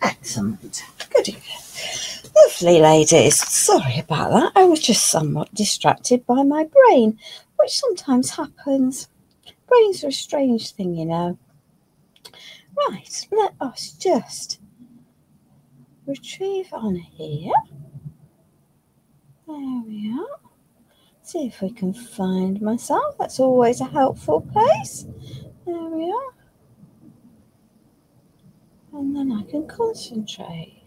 Excellent. Good. Lovely, ladies. Sorry about that. I was just somewhat distracted by my brain, which sometimes happens. Brains are a strange thing, you know. Right, let us just retrieve on here. There we are. See if we can find myself. That's always a helpful place. There we are. And then I can concentrate.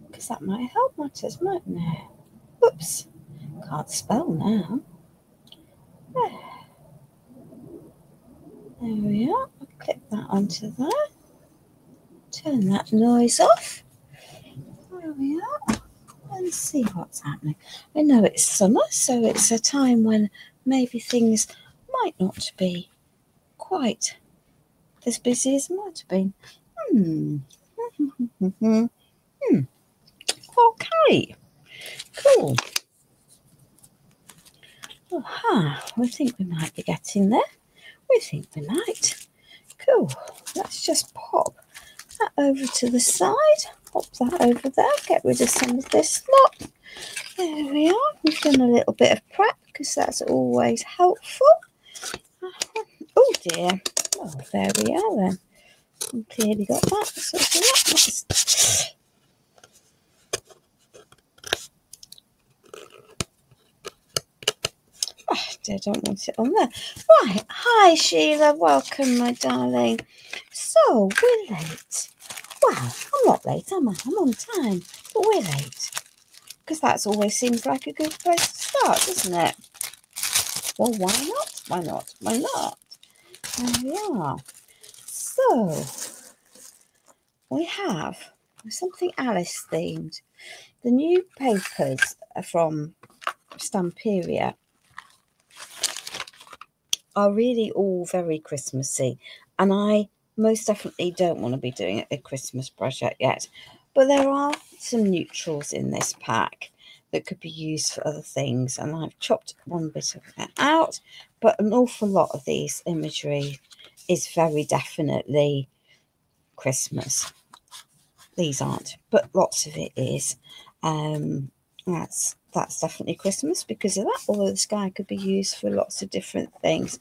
Because that might help matters, mightn't it? Oops. Can't spell now. There we are. I'll click that onto there. Turn that noise off. There we are. And see what's happening. I know it's summer, so it's a time when maybe things might not be quite as busy as it might have been. Okay. Cool. We think we might be getting there. We think we might. Cool. Let's just pop that over to the side. Pop that over there. Get rid of some of this lot. There we are. We've done a little bit of prep because that's always helpful. Oh dear. Oh, there we are then. We've clearly got that. So I don't want it on there. Right. Hi, Sheila. Welcome, my darling. So, we're late. Well, I'm not late, am I? I'm on time. But we're late. Because that always seems like a good place to start, doesn't it? Well, why not? Why not? Why not? There we are. So, we have something Alice themed. The new papers from Stamperia are really all very Christmassy, and I most definitely don't want to be doing a Christmas project yet, but there are some neutrals in this pack that could be used for other things, and I've chopped one bit of it out, but an awful lot of these imagery is very definitely Christmas. These aren't, but lots of it is. That's definitely Christmas because of that, although the sky could be used for lots of different things.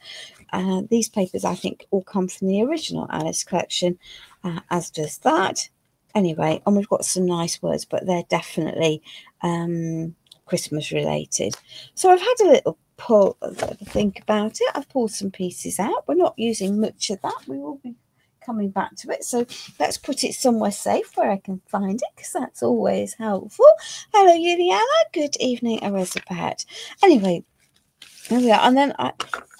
These papers, I think, all come from the original Alice collection, as does that. Anyway, and we've got some nice words, but they're definitely Christmas related. So I've had a little think about it. I've pulled some pieces out. We're not using much of that. We will be coming back to it, so let's put it somewhere safe where I can find it, because that's always helpful. Hello, Juliana. Good evening, Elizabeth. Anyway, there we are. And then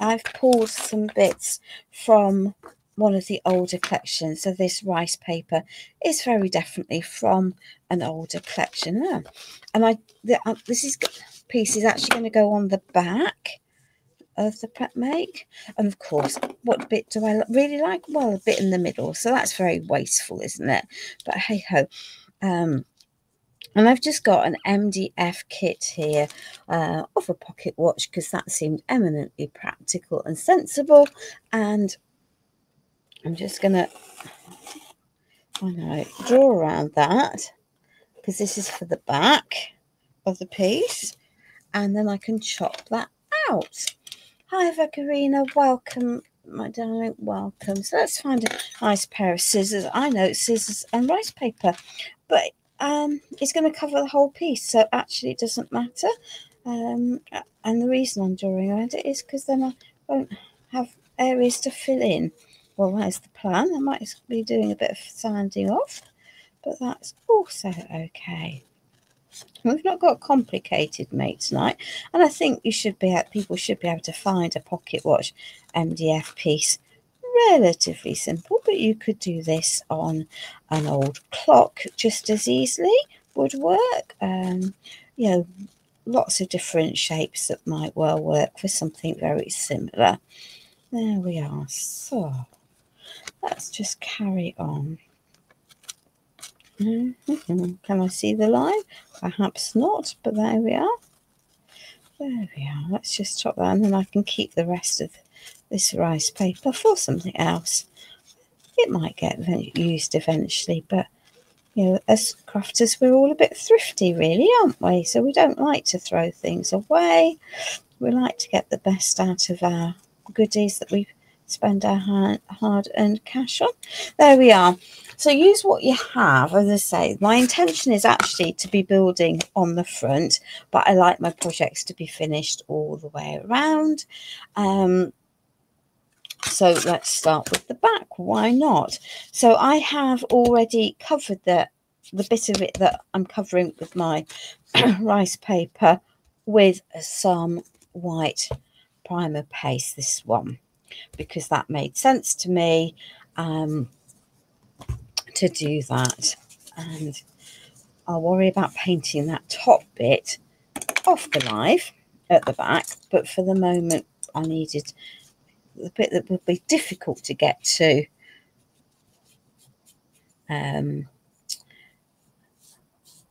I've pulled some bits from one of the older collections. So this rice paper is very definitely from an older collection. And this piece is actually going to go on the back of the prep make. And of course, what bit do I really like? Well, a bit in the middle. So that's very wasteful, isn't it? But hey ho. And I've just got an MDF kit here of a pocket watch, because that seemed eminently practical and sensible. And I'm just going to draw around that, because this is for the back of the piece. And then I can chop that out. Hi, Vacarina. Welcome, my darling. Welcome. So let's find a nice pair of scissors. I know scissors and rice paper, but it's going to cover the whole piece, so actually it doesn't matter. And the reason I'm drawing around it is because then I won't have areas to fill in. Well, that's the plan. I might be doing a bit of sanding off, but that's also okay. We've not got a complicated make tonight, and I think people should be able to find a pocket watch MDF piece relatively simple, but you could do this on an old clock just as easily, would work. You know, lots of different shapes that might well work for something very similar. There we are. So let's just carry on. Can I see the line? Perhaps not, but there we are. There we are. Let's just chop that, and then I can keep the rest of this rice paper for something else. It might get used eventually, but you know, as crafters, we're all a bit thrifty, really, aren't we? So we don't like to throw things away. We like to get the best out of our goodies that we spend our hard-earned cash on. There we are. So use what you have. As I say, my intention is actually to be building on the front, but I like my projects to be finished all the way around. So let's start with the back. Why not? So I have already covered the bit of it that I'm covering with my rice paper with some white primer paste, this one, because that made sense to me to do that. And I'll worry about painting that top bit off the live at the back, but for the moment I needed the bit that would be difficult to get to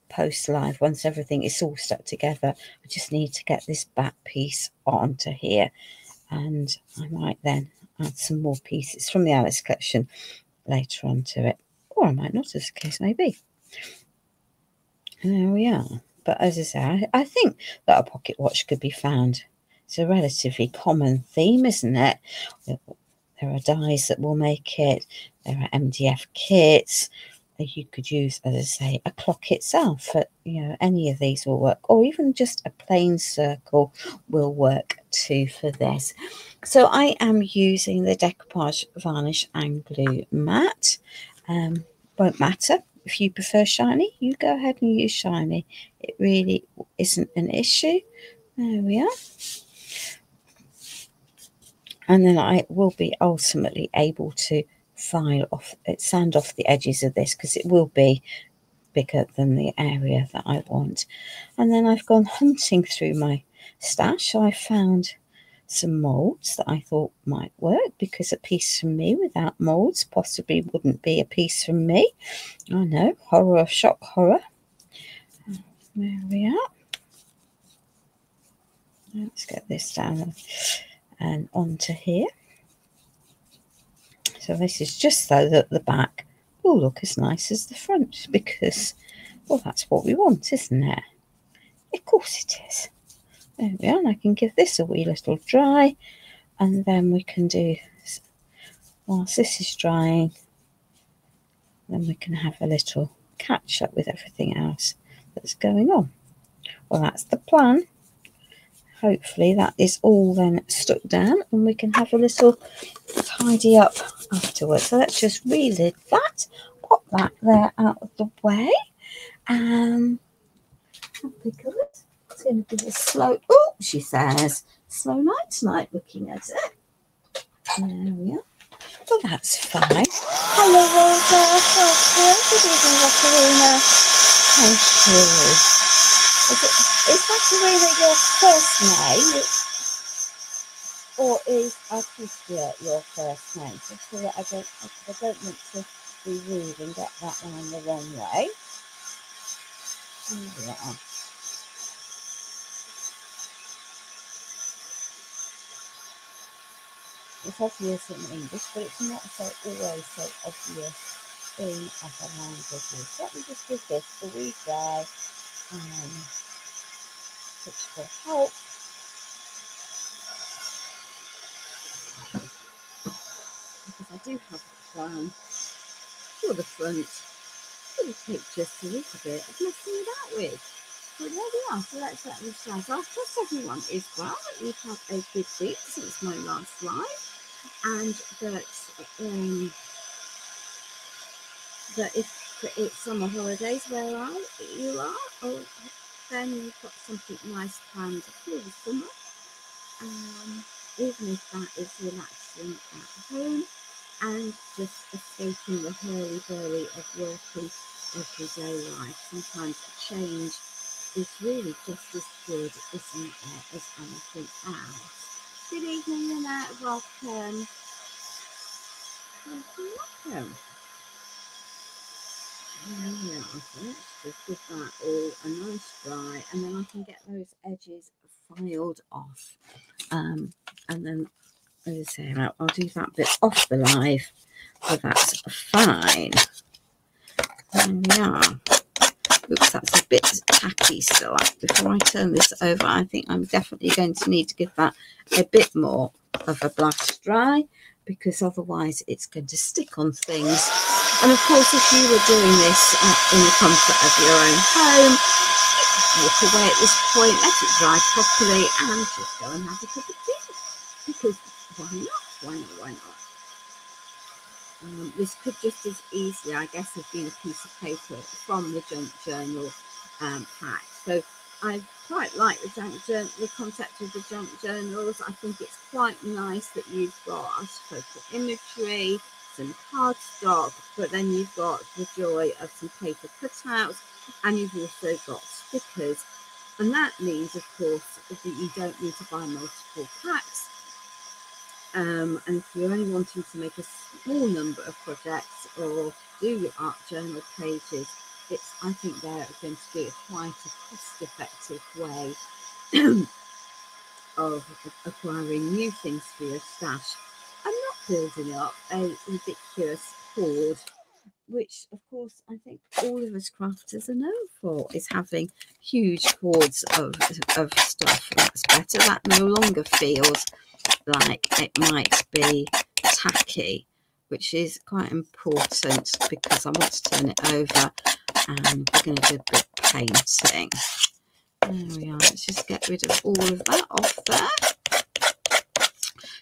post live. Once everything is all stuck together, I just need to get this back piece onto here, and I might then add some more pieces from the Alice collection later on to it, or I might not, as the case may be. And there we are. But as I say, I think that a pocket watch could be found. It's a relatively common theme, isn't it? There are dies that will make it. There are MDF kits. You could use, as I say, a clock itself. You know, any of these will work, or even just a plain circle will work too for this. So I am using the decoupage varnish and glue matte. Won't matter if you prefer shiny. You go ahead and use shiny. It really isn't an issue. There we are. And then I will be ultimately able to sand off the edges of this, because it will be bigger than the area that I want. And then I've gone hunting through my stash. I found some molds that I thought might work, because a piece from me without molds possibly wouldn't be a piece from me. I know, horror, shock horror. There we are. Let's get this down and onto here. So this is just so that the back will look as nice as the front, because, well, that's what we want, isn't it? Of course it is. There we are. And I can give this a wee little dry, and then we can do, whilst this is drying, then we can have a little catch up with everything else that's going on. Well, that's the plan. Hopefully that is all then stuck down, and we can have a little tidy up afterwards. So let's just relid that, pop that there out of the way. Happy good. It's going to be a slow, oh, she says, slow night tonight looking at it. There we are. Well, that's fine. Hello, Rosa. Good evening, Rosarina. Thank you. Is Rosarina your first name? Or is Artistia your first name? Just so that I don't want to be rude and get that one the wrong way. Here we are. It's obvious in English, but it's not always so obvious in other languages. Let me just give this a wee dry, which will help. Because I do have a plan for the front. It'll take just a little bit of messing it out with. But there we are. So let's let this dry. So I trust everyone is well, that you've had a good week since my last live, and that if it's summer holidays where you are, or then you've got something nice planned for the summer. Even if that is relaxing at home, and just escaping the hurly-burly of working everyday life. Sometimes change is really just as good, isn't it, as anything else. Good evening, Lynette. Welcome. Welcome. Yeah, so let's just give that all a nice dry, and then I can get those edges filed off. And then, as I say, I'll do that bit off the live, but that's fine. There we are. Oops, that's a bit tacky still. Before I turn this over, I think I'm definitely going to need to give that a bit more of a blast dry, because otherwise it's going to stick on things. And of course, if you were doing this in the comfort of your own home, walk away at this point, let it dry properly, and just go and have a cup of tea. Because why not? Why not? Why not? This could just as easily, I guess, have been a piece of paper from the junk journal pack. So I quite like the concept of the junk journals. I think it's quite nice that you've got photo imagery, some cardstock, but then you've got the joy of some paper cutouts, and you've also got stickers. And that means, of course, that you don't need to buy multiple packs. And if you're only wanting to make a small number of projects or do your art journal pages, I think they're going to be quite a cost-effective way of acquiring new things for your stash and not building up a ridiculous hoard, which of course I think all of us crafters are known for, is having huge hoards of stuff. That's better. That no longer feels like it might be tacky, which is quite important, because I want to turn it over and we're going to do a bit of painting. There we are. Let's just get rid of all of that off there.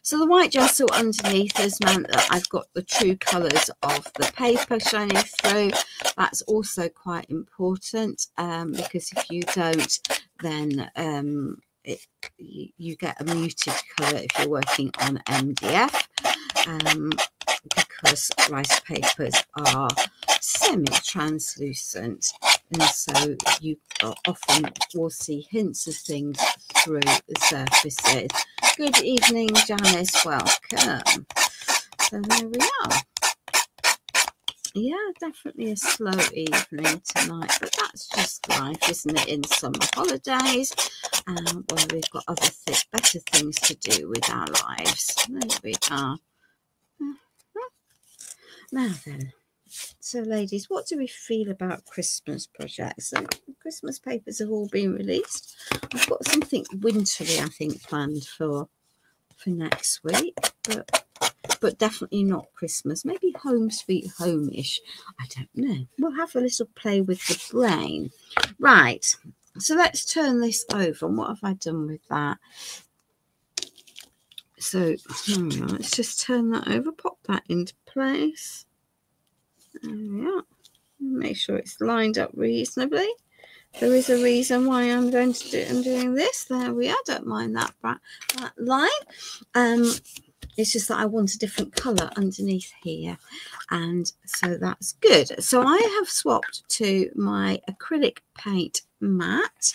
So the white gesso underneath has meant that I've got the true colours of the paper shining through. That's also quite important, because if you don't, then you get a muted colour if you're working on MDF, because rice papers are semi-translucent, and so you often will see hints of things through the surfaces. Good evening, Janice. Welcome. So there we are. Yeah, definitely a slow evening tonight, but that's just life, isn't it, in summer holidays, well, we've got other better things to do with our lives. There we are. Now then, so ladies, what do we feel about Christmas projects? So Christmas papers have all been released. I've got something wintry, I think, planned for next week, but definitely not Christmas. Maybe Home Sweet Home-ish. I don't know. We'll have a little play with the brain. Right. So let's turn this over. And what have I done with that? So let's just turn that over. Pop that into place. There we are. Make sure it's lined up reasonably. There is a reason why I'm doing this. There we are. Don't mind that line. It's just that I want a different colour underneath here, and so that's good. So I have swapped to my acrylic paint matte,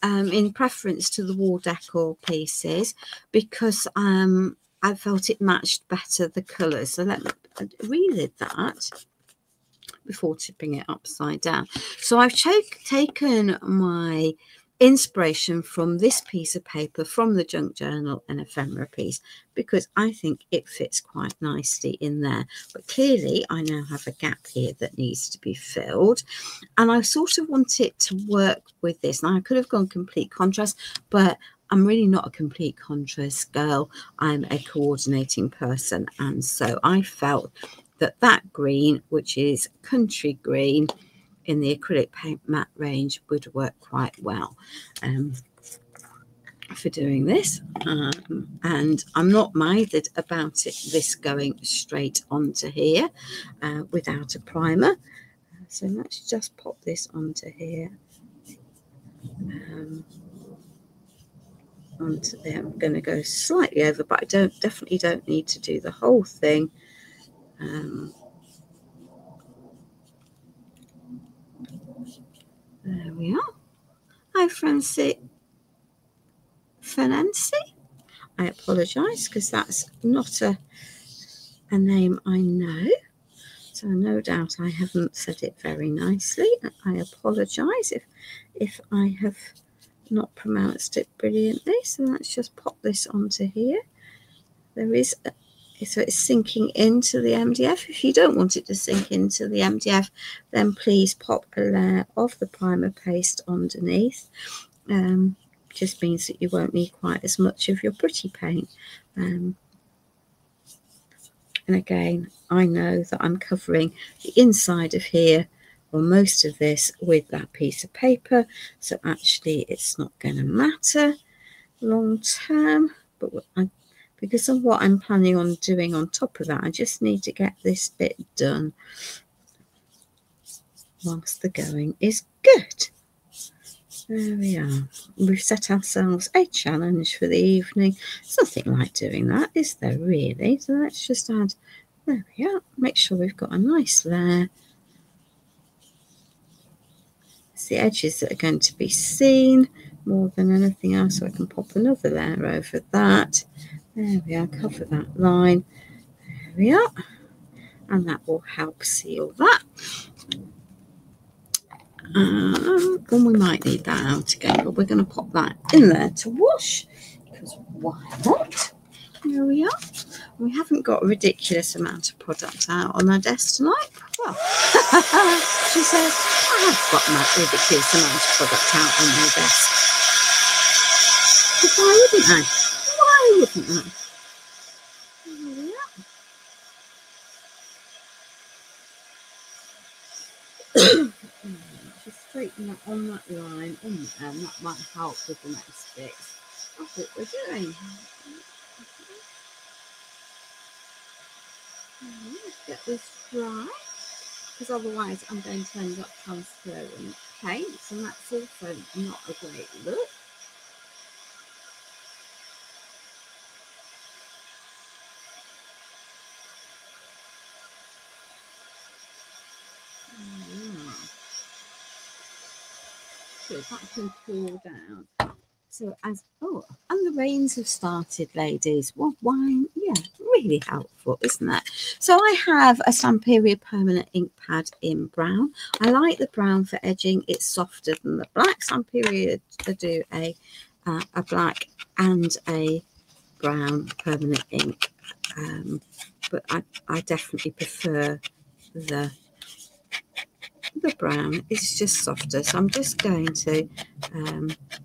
in preference to the wall decor pieces, because I felt it matched better the colours. So let me relid that before tipping it upside down. So I've taken my inspiration from this piece of paper from the junk journal and ephemera piece, because I think it fits quite nicely in there. But clearly I now have a gap here that needs to be filled, and I sort of want it to work with this. Now I could have gone complete contrast, but I'm really not a complete contrast girl. I'm a coordinating person, and so I felt that green, which is country green in the acrylic paint matte range, would work quite well for doing this. And I'm not minded about this going straight onto here without a primer. So let's just pop this onto here. Onto there. I'm going to go slightly over, but I definitely don't need to do the whole thing. There we are. Hi, Francie. I apologise because that's not a name I know. So no doubt I haven't said it very nicely. I apologise if I have not pronounced it brilliantly. So let's just pop this onto here. There is so it's sinking into the MDF. If you don't want it to sink into the MDF, then please pop a layer of the primer paste underneath. Just means that you won't need quite as much of your pretty paint. And again, I know that I'm covering the inside of here, or most of this, with that piece of paper. So actually it's not going to matter long term. But because of what I'm planning on doing on top of that, I just need to get this bit done whilst the going is good. There we are. We've set ourselves a challenge for the evening. It's nothing like doing that, is there really? So let's just add, there we are. Make sure we've got a nice layer. It's the edges that are going to be seen more than anything else. So I can pop another layer over that. There we are, cover that line. There we are. And that will help seal that. And we might need that out again, but we're going to pop that in there to wash, because why not? There we are. We haven't got a ridiculous amount of product out on our desk tonight. Well, she says, I have got a ridiculous amount of product out on my desk. But why wouldn't I? Why wouldn't I? There we are. Just straighten that on that line, and that might help with the next bit. That's what we're doing. Let's get this dry, because otherwise I'm going to end up transferring paints, and that's also not a great look. So that can cool down. So and the rains have started, ladies. Well, why? Yeah, really helpful, isn't it? So I have a Stamperia permanent ink pad in brown. I like the brown for edging. It's softer than the black. Stamperia do a black and a brown permanent ink, but I definitely prefer the brown. It's just softer, so I'm just going to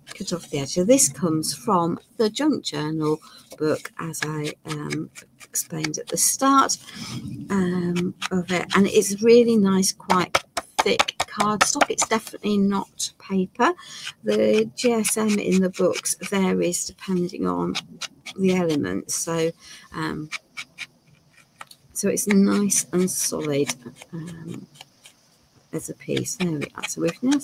cut off the edge. So this comes from the Junk Journal book, as I explained at the start of it, and it's really nice, quite thick cardstock. It's definitely not paper. The GSM in the books varies depending on the elements, so so it's nice and solid as a piece. There we are. So we've now,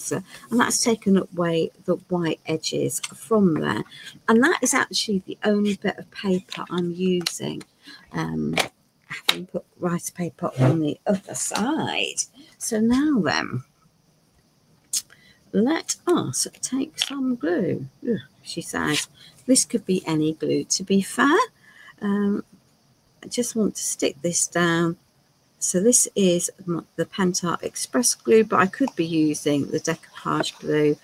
and that's taken away the white edges from there, and that is actually the only bit of paper I'm using, having put rice paper on the other side. So now then, let us take some glue. Ugh, she says this could be any glue, to be fair. I just want to stick this down. So this is the Pentacolor Express glue, but I could be using the decoupage glue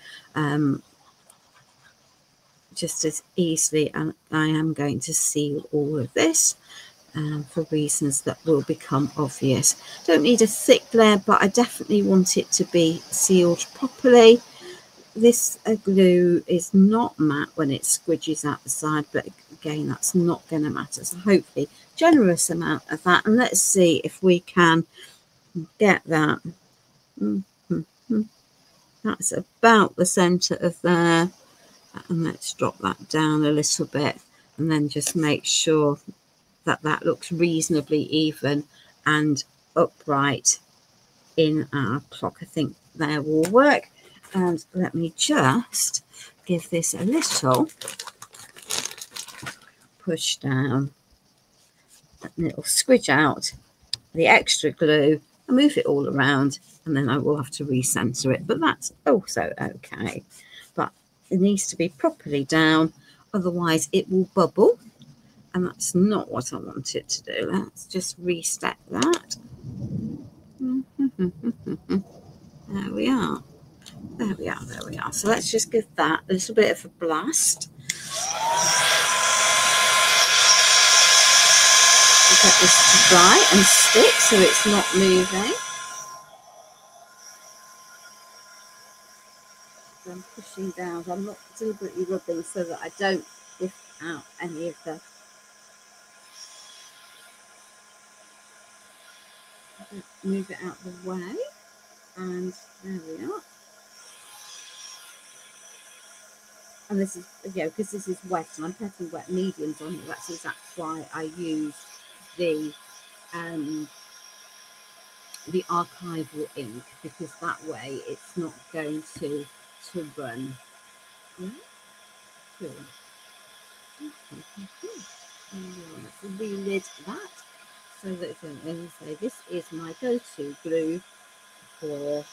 just as easily, and I am going to seal all of this for reasons that will become obvious. Don't need a thick layer, but I definitely want it to be sealed properly. This glue is not matte when it squidges out the side, but again, that's not going to matter. So hopefully generous amount of that, and let's see if we can get that. That's about the center of there, and let's drop that down a little bit, and then just make sure that that looks reasonably even and upright in our clock. I think there will work. And let me just give this a little push down, and it'll squidge out the extra glue and move it all around, and then I will have to recenter it, but that's also okay. But it needs to be properly down, otherwise it will bubble, and that's not what I want it to do. Let's just reset that. There we are. There we are, there we are. So let's just give that a little bit of a blast. Get this to dry and stick so it's not moving. So I'm pushing down. I'm not deliberately rubbing so that I don't lift out any of the... Move it out the way. And there we are. And this is, because this is wet and I'm putting wet mediums on it, that's exactly why I use the archival ink, because that way it's not going to run. Yeah, cool. Let's relid that so that it's going to say this is my go-to glue for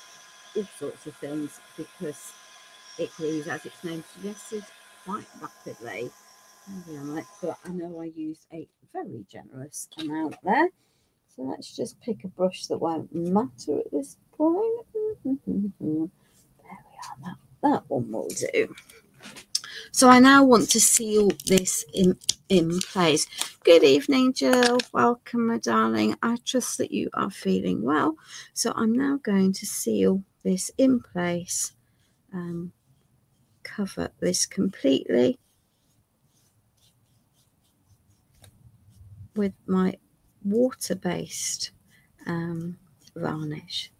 all sorts of things, because it glues, as its name suggested, quite rapidly. But I know I used a very generous amount there. So let's just pick a brush that won't matter at this point. There we are. That one will do. So I now want to seal this in place. Good evening, Jill. Welcome, my darling. I trust that you are feeling well. So I'm now going to seal this in place. Cover this completely with my water-based varnish.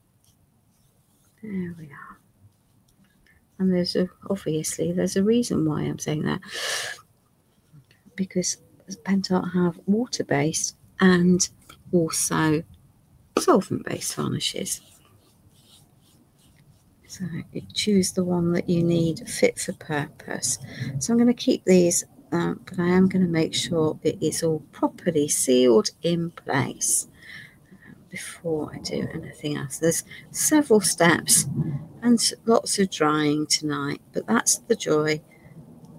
There we are. And obviously there's a reason why I'm saying that, because Pentacolor have water-based and also solvent-based varnishes. So you choose the one that you need fit for purpose. So I'm going to keep these, but I am going to make sure it is all properly sealed in place before I do anything else. There's several steps and lots of drying tonight, but that's the joy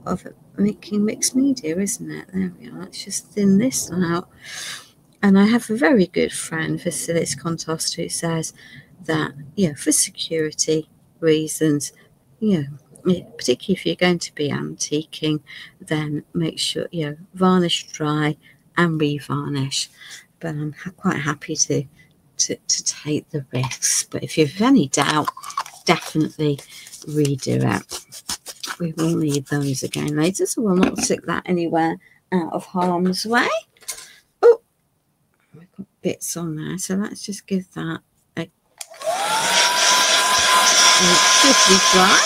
of making mixed media, isn't it? There we are. Let's just thin this out. And I have a very good friend, Vasilis Kontost, who says that, for security reasons, particularly if you're going to be antiquing, then make sure, varnish dry and revarnish. But I'm quite happy to take the risks. But if you have any doubt, definitely redo it. We will need those again later, so we'll not stick that anywhere out of harm's way. Oh, we've got bits on there, so let's just give that a goodly dry.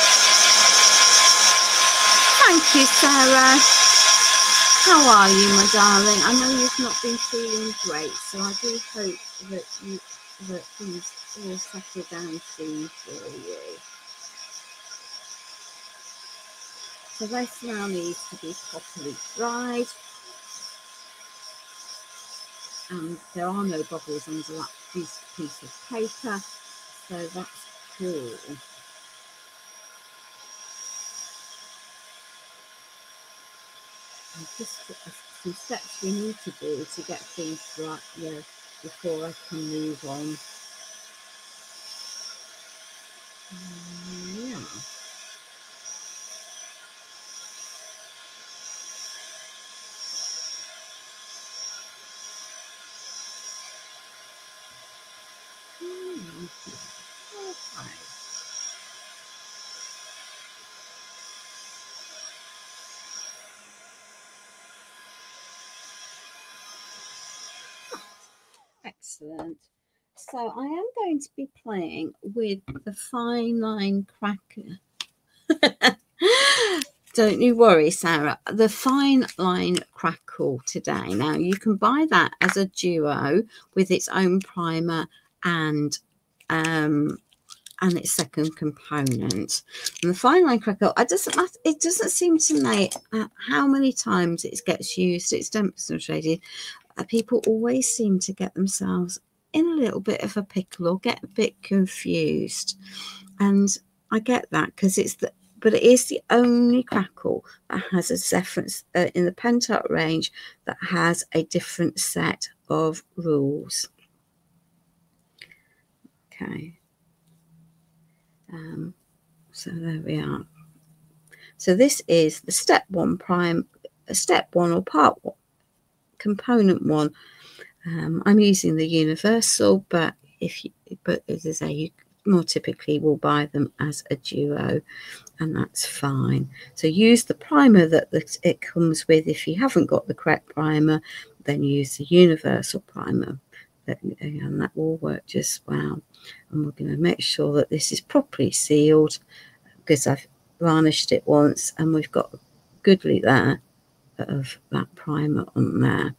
Thank you, Sarah. How are you, my darling? I know you've not been feeling great, so I do hope that things will settle down soon for you. So this now needs to be properly dried, and there are no bubbles under that piece of paper, so that's cool. And just some steps we need to do to get things right, before I can move on. Yeah. Okay. Excellent. So I am going to be playing with the fine line cracker. Don't you worry, Sarah. The fine line crackle today. Now you can buy that as a duo with its own primer and its second component. And the fine line crackle, it doesn't seem to make how many times it gets used. It's demonstrated. People always seem to get themselves in a little bit of a pickle or get a bit confused. And I get that, because but it is the only crackle that has a reference in the Pentacolor range that has a different set of rules. Okay. So there we are. So this is the step 1 step 1 or part 1, component 1. I'm using the universal, but as I say, you more typically will buy them as a duo, and that's fine. So use the primer that it comes with. If you haven't got the correct primer, then use the universal primer, and that will work just well. And we're going to make sure that this is properly sealed, because I've varnished it once and we've got a goodly there of that primer on there.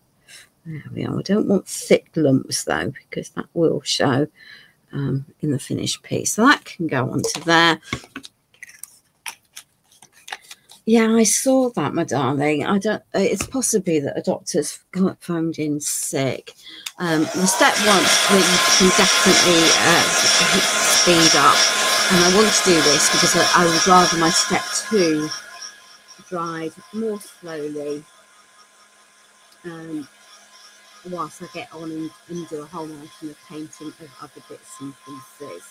There we are. I don't want thick lumps though, because that will show in the finished piece. So that can go onto there. Yeah, I saw that, my darling. It's possibly that a doctor's got phoned in sick. The step 1 that you can definitely speed up, and I want to do this because I would rather my step 2 dried more slowly, whilst I get on and do a whole mountain of painting of other bits and pieces.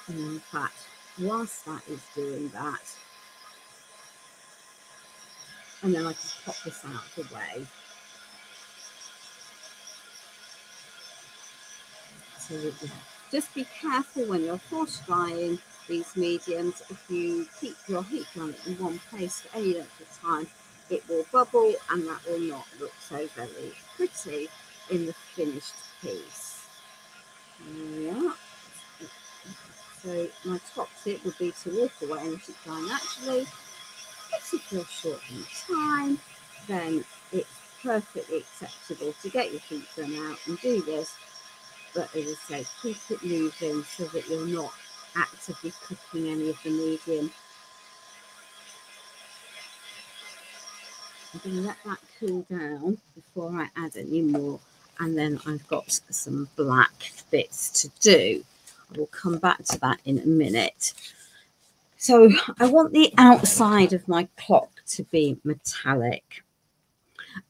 And in fact, whilst that is doing that, and then I just pop this out of the way. So just be careful when you're force drying these mediums. If you keep your heat gun in one place for any length of time, it will bubble, and that will not look so very pretty in the finished piece. There we are. So my top tip would be to walk away and let it dry naturally. If you're short in time, then it's perfectly acceptable to get your heat gun out and do this. But as I say, keep it moving so that you're not actively cooking any of the medium. I'm going to let that cool down before I add any more. And then I've got some black bits to do. I will come back to that in a minute. So I want the outside of my clock to be metallic.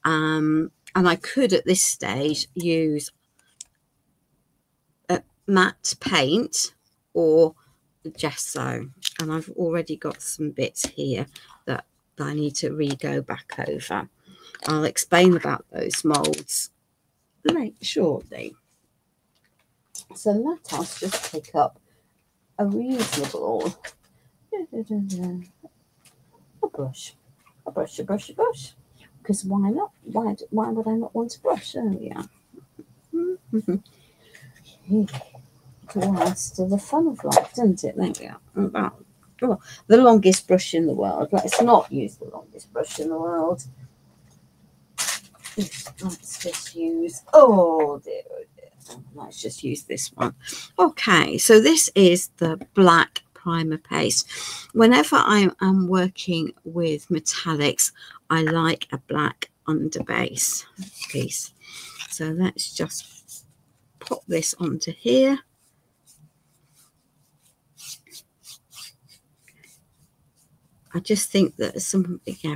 And I could at this stage use matte paint or gesso, and I've already got some bits here that I need to re-go back over. I'll explain about those molds shortly. So let us just pick up a reasonable a brush, because why not? Why would I not want to brush? There we are. It all adds to the fun of life, doesn't it? There we are. Oh, the longest brush in the world. Let's not use the longest brush in the world. Let's just use, oh dear. Let's just use this one. Okay, so this is the black primer paste. Whenever I am working with metallics, I like a black underbase piece. So let's just pop this onto here. I just think that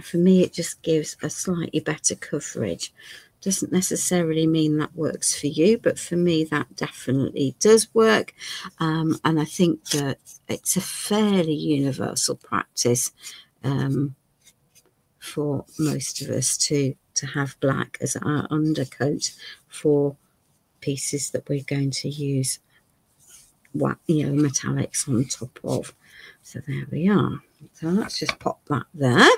for me, it just gives a slightly better coverage. Doesn't necessarily mean that works for you, but for me, that definitely does work. And I think that it's a fairly universal practice for most of us to have black as our undercoat for pieces that we're going to use, metallics on top of. So there we are. So let's just pop that there.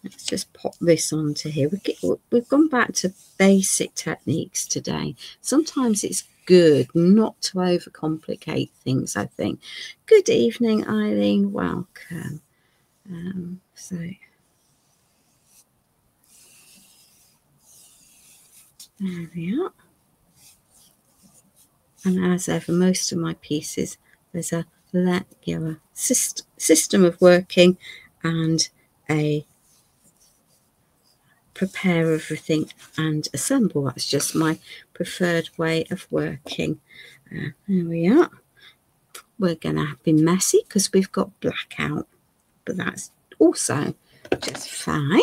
Let's just pop this onto here. We've gone back to basic techniques today. Sometimes it's good not to overcomplicate things, I think. Good evening, Eileen. Welcome. So there we are. And as ever, most of my pieces, there's a system of working and a prepare everything and assemble. That's just my preferred way of working. There we are. We're going to be messy because we've got black out, but that's also just fine.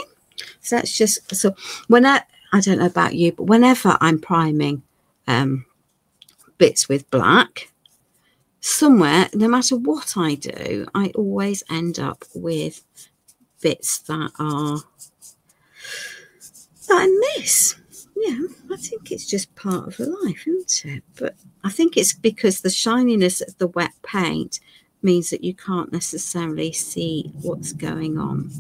So that's just, so when I don't know about you, but whenever I'm priming bits with black, somewhere, no matter what I do, I always end up with bits that I miss. Yeah, I think it's just part of life, isn't it? But I think it's because the shininess of the wet paint means that you can't necessarily see what's going on.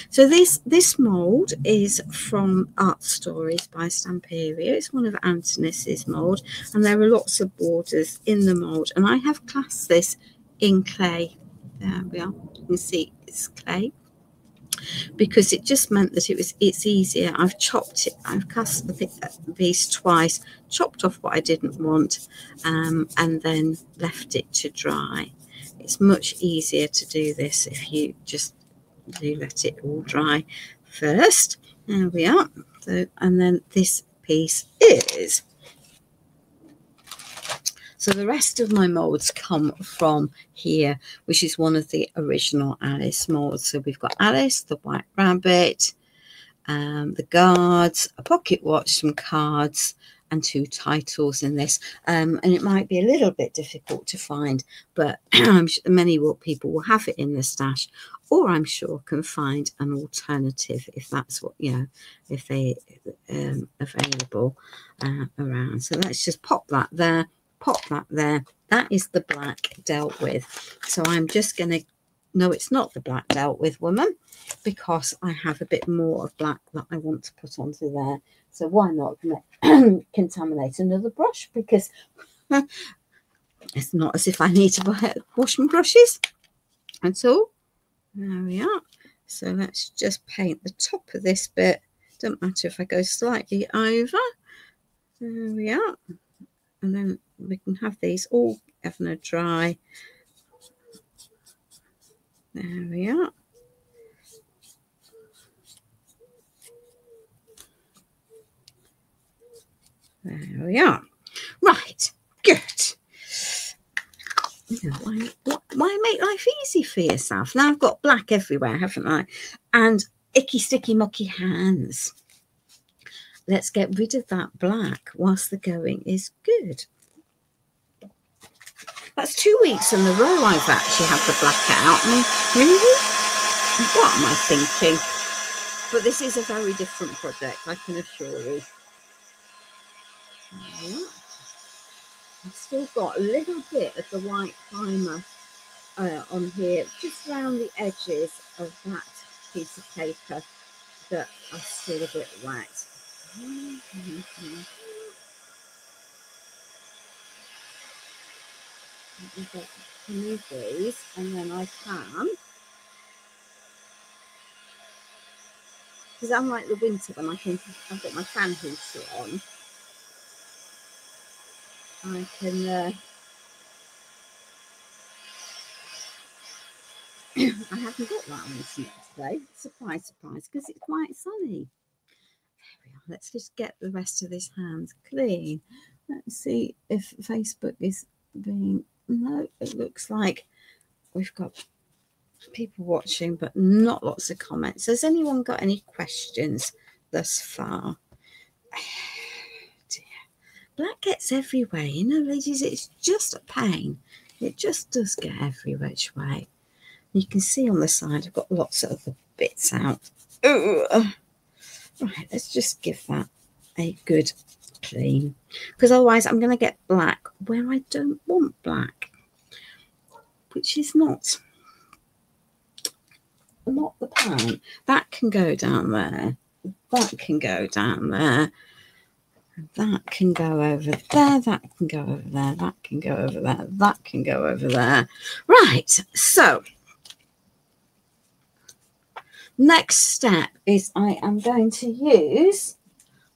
So this mould is from Art Stories by Stamperia. It's one of Antonis's mould, and there are lots of borders in the mould. And I have classed this in clay. There we are. You can see it's clay, because it just meant that it's easier. I've chopped it. I've cast these twice, chopped off what I didn't want, and then left it to dry. It's much easier to do this if you just do let it all dry first. There we are. So, and then this piece is. So the rest of my molds come from here, which is one of the original Alice molds. So we've got Alice, the White Rabbit, the guards, a pocket watch, some cards, and 2 titles in this. And it might be a little bit difficult to find, but I'm sure many people will have it in the stash, or I'm sure can find an alternative if that's what, you know, if they available around. So let's just pop that there, pop that there. That is the black dealt with. So I'm just going to, no, it's not the black dealt with, woman, because I have a bit more of black that I want to put onto there. So why not contaminate another brush? Because it's not as if I need to wash my brushes at all. There we are. So let's just paint the top of this bit. Don't matter if I go slightly over. There we are. And then we can have these all having a dry. There we are. There we are. Right, good. You know, why make life easy for yourself? Now I've got black everywhere, haven't I? And icky, sticky, mucky hands. Let's get rid of that black whilst the going is good. That's 2 weeks in a row I've actually had the black out. I mean, really? What am I thinking? But this is a very different project, I can assure you. Yeah. I've still got a little bit of the white primer on here, just around the edges of that piece of paper that are still a bit wet. I've got to move these, and then I can, because unlike the winter when I think I've got my fan heater on, I can I haven't got that on today. Surprise, surprise, because it's quite sunny. There we are. Let's just get the rest of this hand clean. Let's see if Facebook is being, no, it looks like we've got people watching, but not lots of comments. Has anyone got any questions thus far? Black gets everywhere, you know, ladies. It's just a pain. It just does get every which way. You can see on the side I've got lots of other bits out. Ugh. Right, let's just give that a good clean, because otherwise I'm going to get black where I don't want black, which is not the plan. That can go down there. That can go down there. That can go over there, that can go over there, that can go over there, that can go over there. Right, so next step is I am going to use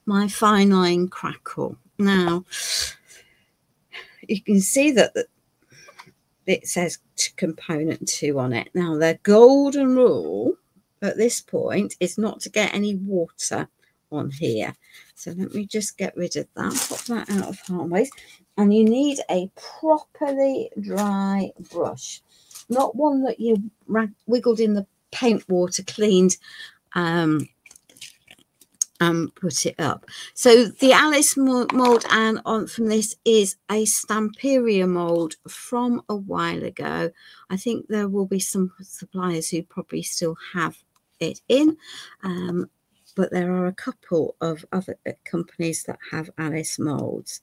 my fine line crackle. Now, you can see that it says component 2 on it. Now, the golden rule at this point is not to get any water on here. So let me just get rid of that, pop that out of harm's. And you need a properly dry brush, not one that you wiggled in the paint water, cleaned, and put it up. So the Alice mold, and on from this is a Stamperia mold from a while ago. I think there will be some suppliers who probably still have it in, but there are a couple of other companies that have Alice molds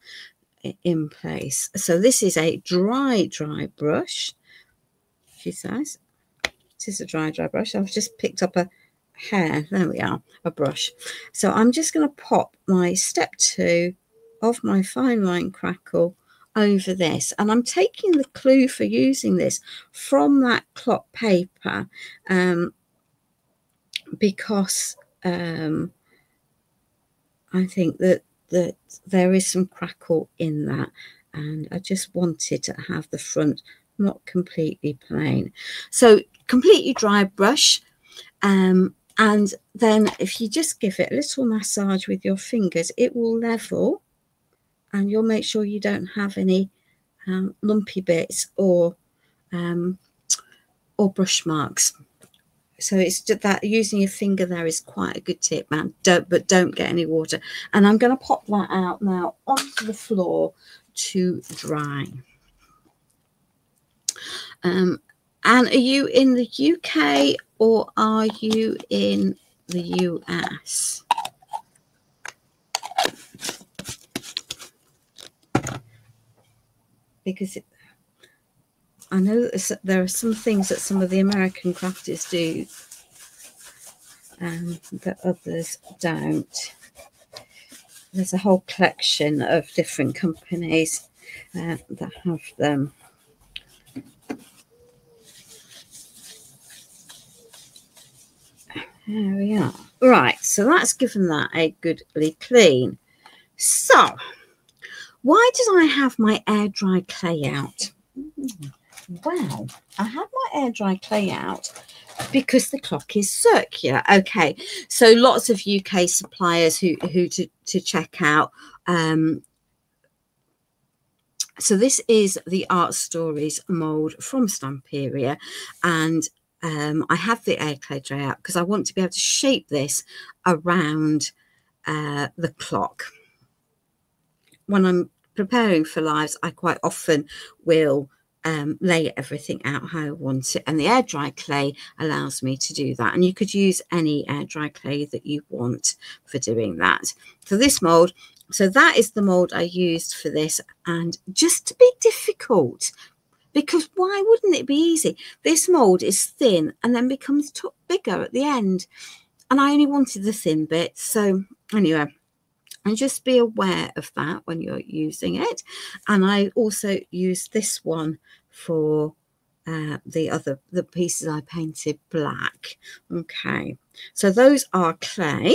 in place. So this is a dry brush, she says. This is a dry brush. I've just picked up a hair, there we are, a brush. So I'm just going to pop my step 2 of my fine line crackle over this, and I'm taking the clue for using this from that cloth paper, because I think that there is some crackle in that, and I just wanted to have the front not completely plain. So completely dry brush, and then if you just give it a little massage with your fingers, it will level, and you'll make sure you don't have any lumpy bits or brush marks. So it's just that using your finger there is quite a good tip, man. But don't get any water. And I'm going to pop that out now onto the floor to dry. And are you in the UK or are you in the US? Because I know that there are some things that some of the American crafters do that others don't. There's a whole collection of different companies that have them. There we are. Right, so that's given that a goodly clean. So, why did I have my air dry clay out? Well, I had my air dry clay out because the clock is circular. Okay, so lots of UK suppliers who to check out. So this is the Art Stories mold from Stamperia, and I have the air clay dry out because I want to be able to shape this around the clock. When I'm preparing for lives, I quite often will lay everything out how I want it, and the air dry clay allows me to do that. And you could use any air dry clay that you want for doing that. For this mold, so that is the mold I used for this, and just to be difficult, because why wouldn't it be easy? This mold is thin and then becomes bigger at the end, and I only wanted the thin bit. So anyway, and just be aware of that when you're using it. And I also used this one for the pieces I painted black. Okay, so those are clay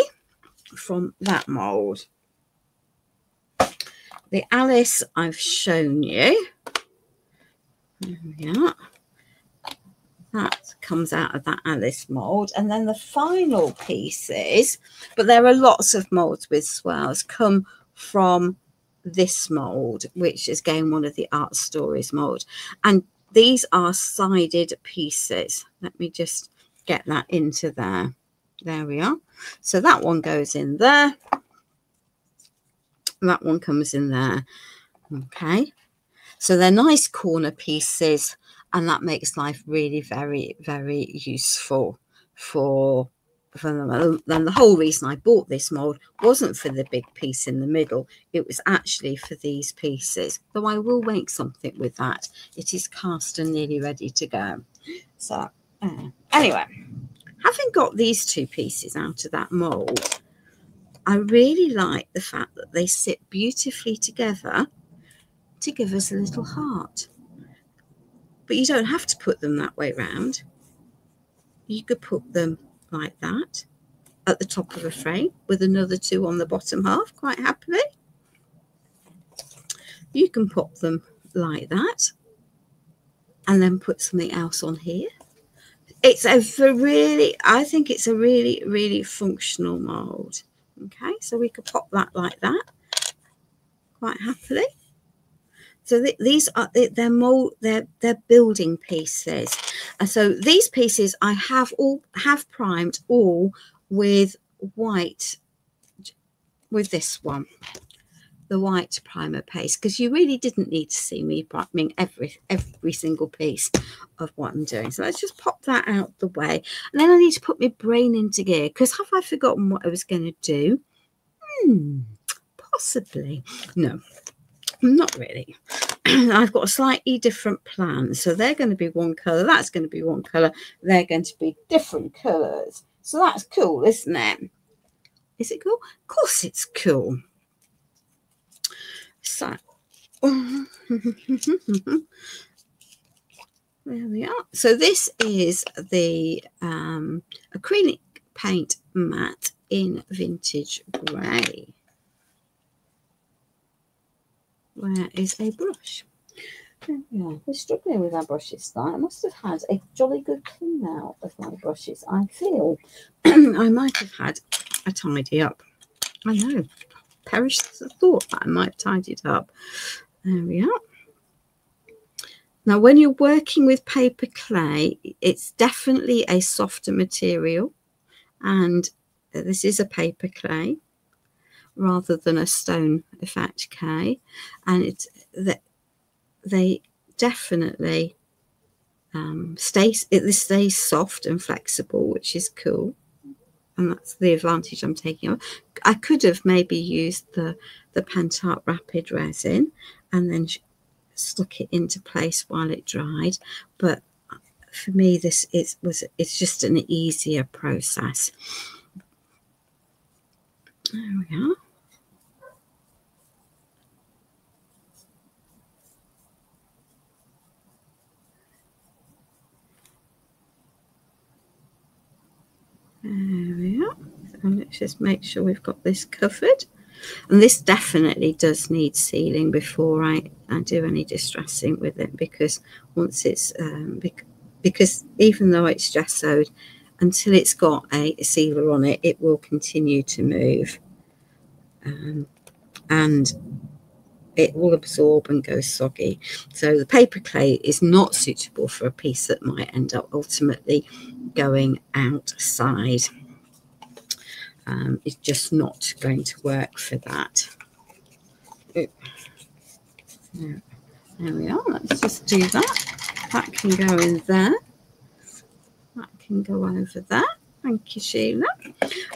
from that mold. The Alice I've shown you. Yeah, that comes out of that Alice mold. And then the final pieces, but there are lots of molds with swirls, come from this mold, which is again one of the Art Stories mold. And these are sided pieces. Let me just get that into there. There we are. So that one goes in there. That one comes in there. Okay, so they're nice corner pieces, and that makes life really very, very useful for them. And the whole reason I bought this mold wasn't for the big piece in the middle, it was actually for these pieces, though I will make something with that. It is cast and nearly ready to go. So anyway, having got these two pieces out of that mold, I really like the fact that they sit beautifully together to give us a little heart. But you don't have to put them that way round. You could put them like that at the top of a frame with another two on the bottom half quite happily. You can pop them like that and then put something else on here. It's a really, I think it's a really, really functional mold. Okay, so we could pop that like that quite happily. So these are they're building pieces, and so these pieces I have primed all with white, with this one, the white primer paste, because you really didn't need to see me priming every single piece of what I'm doing. So let's just pop that out the way, and then I need to put my brain into gear, because have I forgotten what I was going to do? Possibly. No, not really. I've got a slightly different plan. So they're going to be one colour, that's going to be one colour, they're going to be different colours. So that's cool, isn't it? Is it cool? Of course it's cool. So there we are. So this is the acrylic paint matte in vintage grey. Where is a brush? Yeah, we're struggling with our brushes tonight. I must have had a jolly good clean out of my brushes. I feel I might have had a tidy up. I know, perished the thought that I might have tidied up. There we are. Now, when you're working with paper clay, it's definitely a softer material, and this is a paper clay rather than a stone effect clay, and it's that they definitely this stays soft and flexible, which is cool, and that's the advantage I'm taking on. I could have maybe used the Pentacolor Rapid resin and then stuck it into place while it dried, but for me it's just an easier process. There we are. There we are. So let's just make sure we've got this covered. And this definitely does need sealing before I do any distressing with it, because once it's because even though it's gessoed, until it's got a sealer on it, it will continue to move, and it will absorb and go soggy. So the paper clay is not suitable for a piece that might end up ultimately going outside. It's just not going to work for that. There we are. Let's just do that. That can go in there. That can go over there. Thank you, Sheila.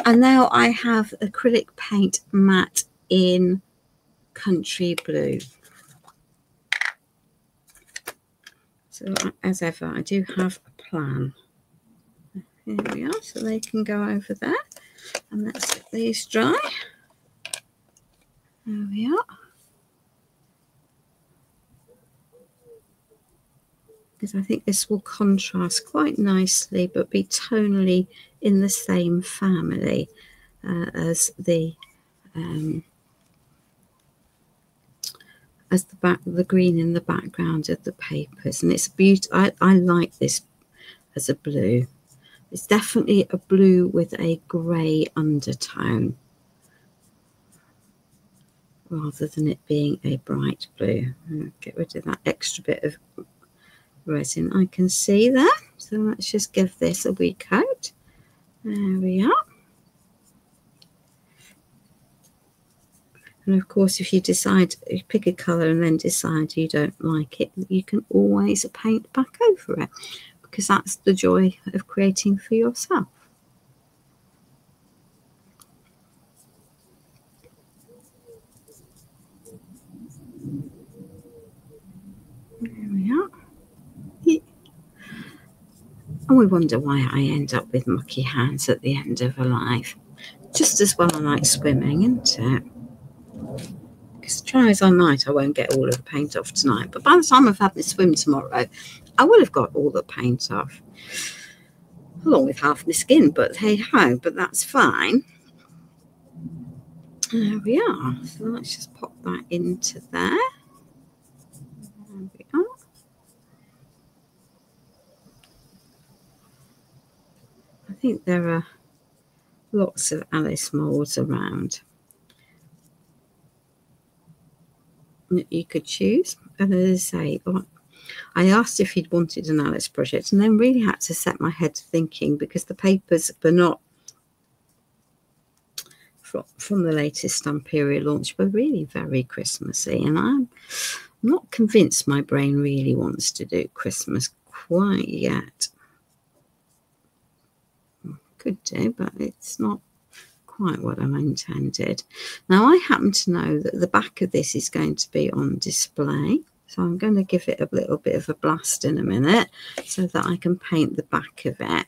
And now I have acrylic paint matte in country blue. So as ever, I do have a plan. Here we are. So they can go over there. And let's get these dry. There we are. Because I think this will contrast quite nicely, but be tonally in the same family as the green in the background of the papers. And it's beautiful. I like this as a blue. It's definitely a blue with a grey undertone, rather than it being a bright blue. I'll get rid of that extra bit of resin I can see there. So let's just give this a wee coat. There we are. And of course, if you pick a colour and then decide you don't like it, you can always paint back over it, because that's the joy of creating for yourself. There we are. Yeah. And we wonder why I end up with mucky hands at the end of a life. Just as well I like swimming, isn't it? Because try as I might, I won't get all of the paint off tonight. But by the time I've had my swim tomorrow, I will have got all the paint off, along with half my skin. But hey ho, but that's fine. There we are. So let's just pop that into there. There we are. I think there are lots of Alice moulds around that you could choose. And as I say, I asked if he'd wanted an Alice project, and then really had to set my head to thinking, because the papers were not from the latest Stamperia launch, were really very Christmassy, and I'm not convinced my brain really wants to do Christmas quite yet. Could do, but it's not quite what I intended. Now, I happen to know that the back of this is going to be on display, so I'm going to give it a little bit of a blast in a minute so that I can paint the back of it,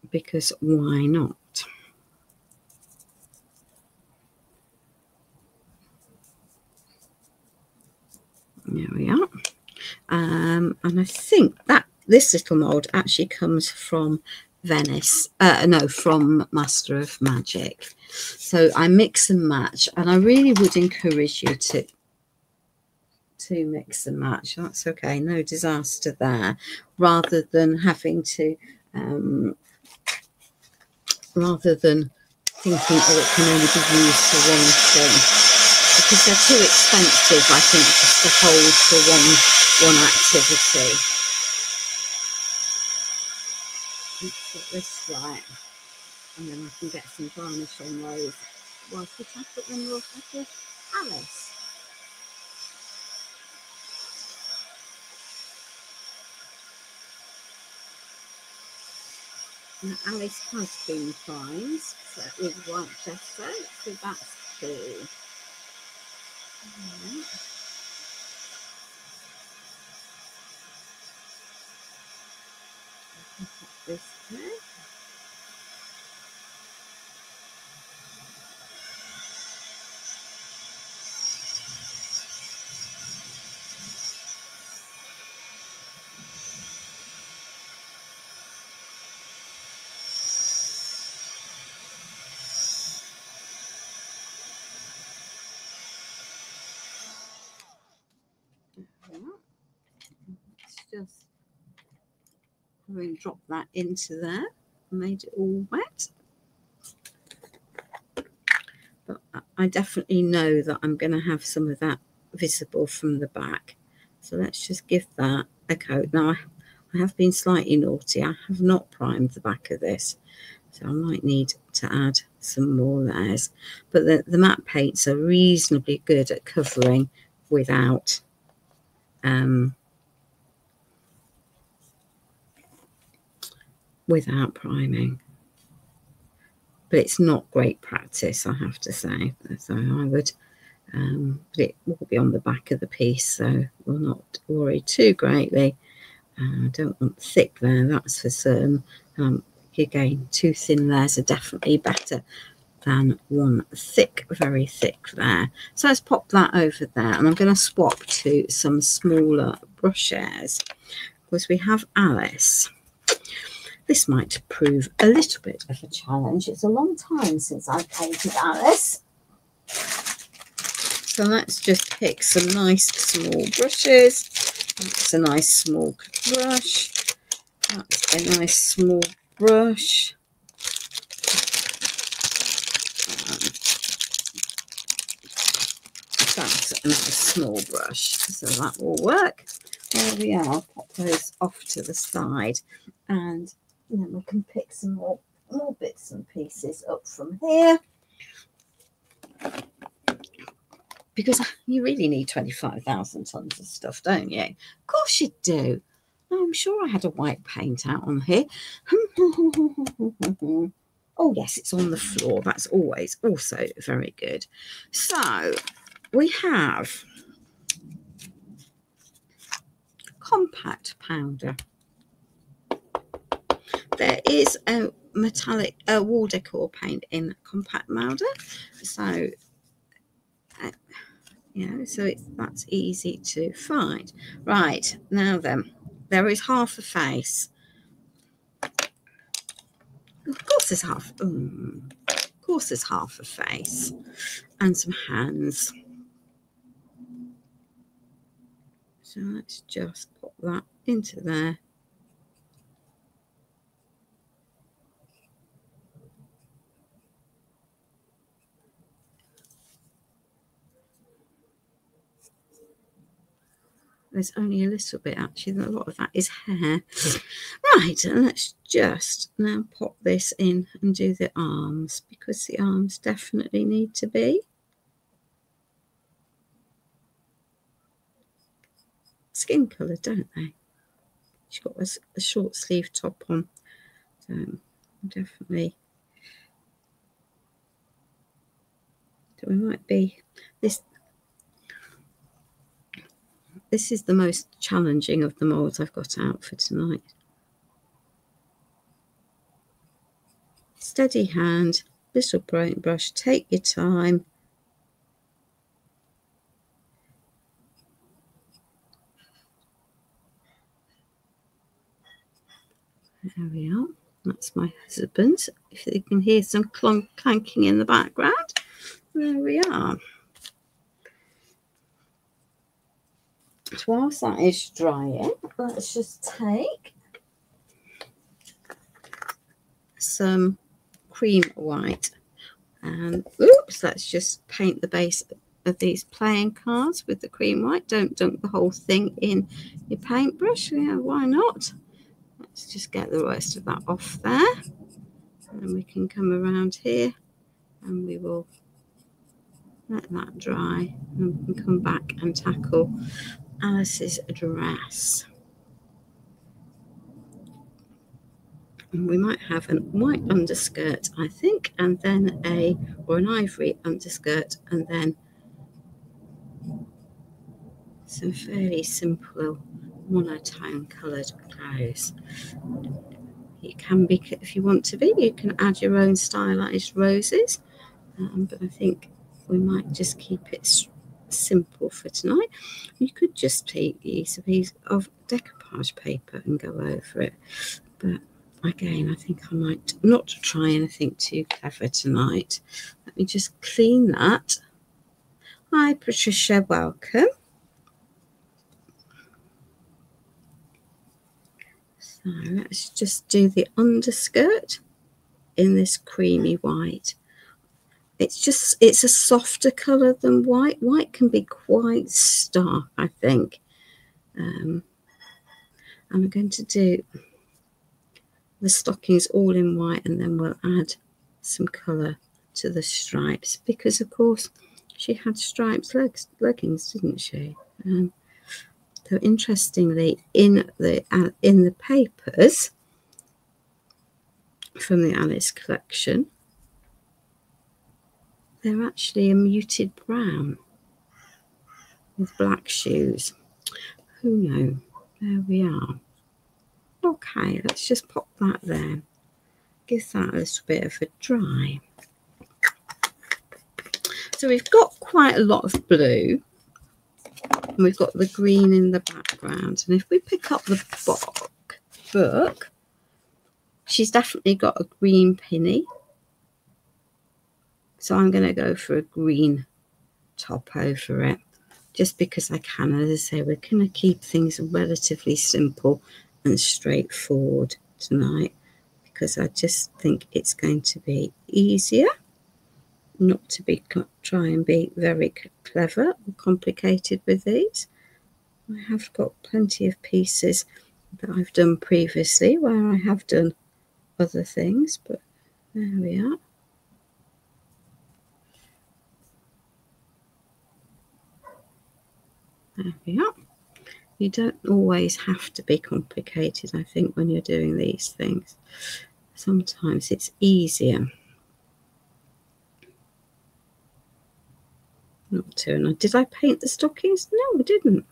because why not? There we are. And I think that this little mould actually comes from Venice, no, from Master of Magic. So I mix and match, and I really would encourage you to mix and match. That's okay, no disaster there, rather than having to rather than thinking, oh, it can only be used for one thing, because they're too expensive, I think, just to hold for one activity. Let's get this right, and then I can get some varnish on those whilst we tackle it in real quick. Alice. Now, Alice has been primed with white gesso, so that's cool. Right. I can put this there. Let's just drop that into there, made it all wet. But I definitely know that I'm going to have some of that visible from the back. So let's just give that a coat. Now, I have been slightly naughty. I have not primed the back of this, so I might need to add some more layers. But the matte paints are reasonably good at covering without priming. But it's not great practice, I have to say. So I would, but it will be on the back of the piece, so we'll not worry too greatly. I don't want thick there, that's for certain. Again, 2 thin layers are definitely better than 1 thick, very thick layer. So let's pop that over there, and I'm going to swap to some smaller brushes, because we have Alice. This might prove a little bit of a challenge. It's a long time since I've painted Alice. So let's just pick some nice small brushes. That's a nice small brush. That's a nice small brush. That's a nice small brush. So that will work. There we are. Pop those off to the side, and then we can pick some more bits and pieces up from here, because you really need 25,000 tons of stuff, don't you? Of course you do. I'm sure I had a white paint out on here. Oh yes, it's on the floor. That's always also very good. So we have compact powder. There is a metallic wall decor paint in compact powder, so that's easy to find. Right, now then, there is half a face. Of course there's half a face, and some hands. So let's just put that into there. There's only a little bit actually, a lot of that is hair. Right, and let's just now pop this in and do the arms, because the arms definitely need to be skin colour, don't they? She's got a short sleeve top on, so definitely. So we might be this. This is the most challenging of the molds I've got out for tonight. Steady hand, little paintbrush, take your time. There we are. That's my husband. If you can hear some clanking in the background. There we are. So whilst that is drying, let's just take some cream white and let's just paint the base of these playing cards with the cream white. Don't dunk the whole thing in your paintbrush. Yeah, why not? Let's just get the rest of that off there, and we can come around here and we will let that dry, and we can come back and tackle Alice's dress. And we might have a white underskirt, I think, and then an ivory underskirt, and then some fairly simple monotone coloured clothes. You can be, if you want to be, you can add your own stylized roses, but I think we might just keep it simple for tonight. You could just use a piece of decoupage paper and go over it, but again, I think I might not try anything too clever tonight. Let me just clean that. Hi, Patricia, welcome. So let's just do the underskirt in this creamy white. It's a softer colour than white. White can be quite stark, I think. I'm going to do the stockings all in white, and then we'll add some colour to the stripes, because of course she had striped leggings, didn't she? So interestingly, in the papers from the Alice collection, they're actually a muted brown with black shoes. Who knows? There we are. Okay, let's just pop that there. Give that a little bit of a dry. So we've got quite a lot of blue, and we've got the green in the background. And if we pick up the book, she's definitely got a green pinny. So I'm going to go for a green top over it, just because I can. As I say, we're going to keep things relatively simple and straightforward tonight, because I just think it's going to be easier not to be try and be very clever or complicated with these. I have got plenty of pieces that I've done previously where I have done other things, but there we are. There we are. You don't always have to be complicated, I think, when you're doing these things. Sometimes it's easier not to. And did I paint the stockings? No, I didn't.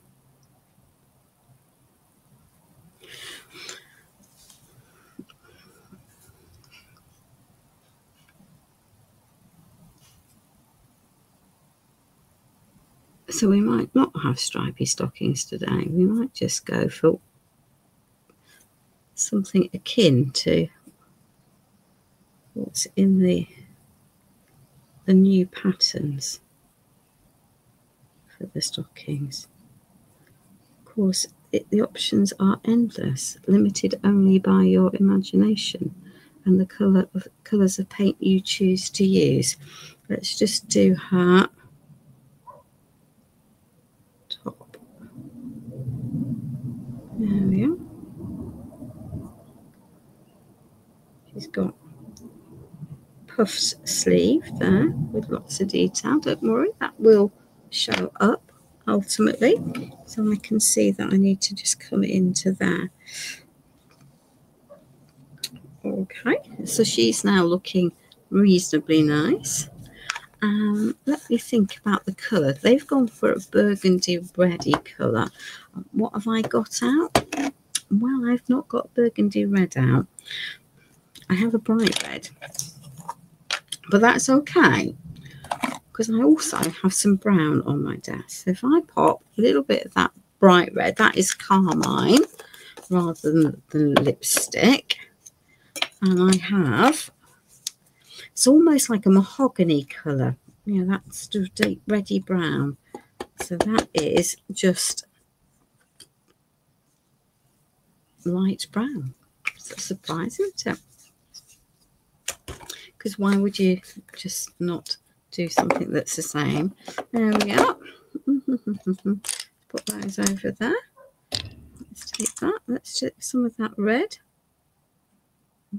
So we might not have stripy stockings today. We might just go for something akin to what's in the new patterns for the stockings. Of course, the options are endless, limited only by your imagination and the colours of paint you choose to use. Let's just do her top. There we are. She's got puffs sleeve there with lots of detail. Don't worry, that will show up ultimately. So I can see that I need to just come into there. Okay, so she's now looking reasonably nice. Let me think about the colour. They've gone for a burgundy reddy colour. What have I got out? Well, I've not got burgundy red out. I have a bright red, but that's okay because I also have some brown on my desk. So if I pop a little bit of that bright red, that is carmine rather than lipstick, and I have, it's almost like a mahogany colour. Yeah, that's deep reddy brown. So that is just light brown. It's a surprise, isn't it? Because why would you just not do something that's the same? There we are. Put those over there. Let's take that. Let's take some of that red.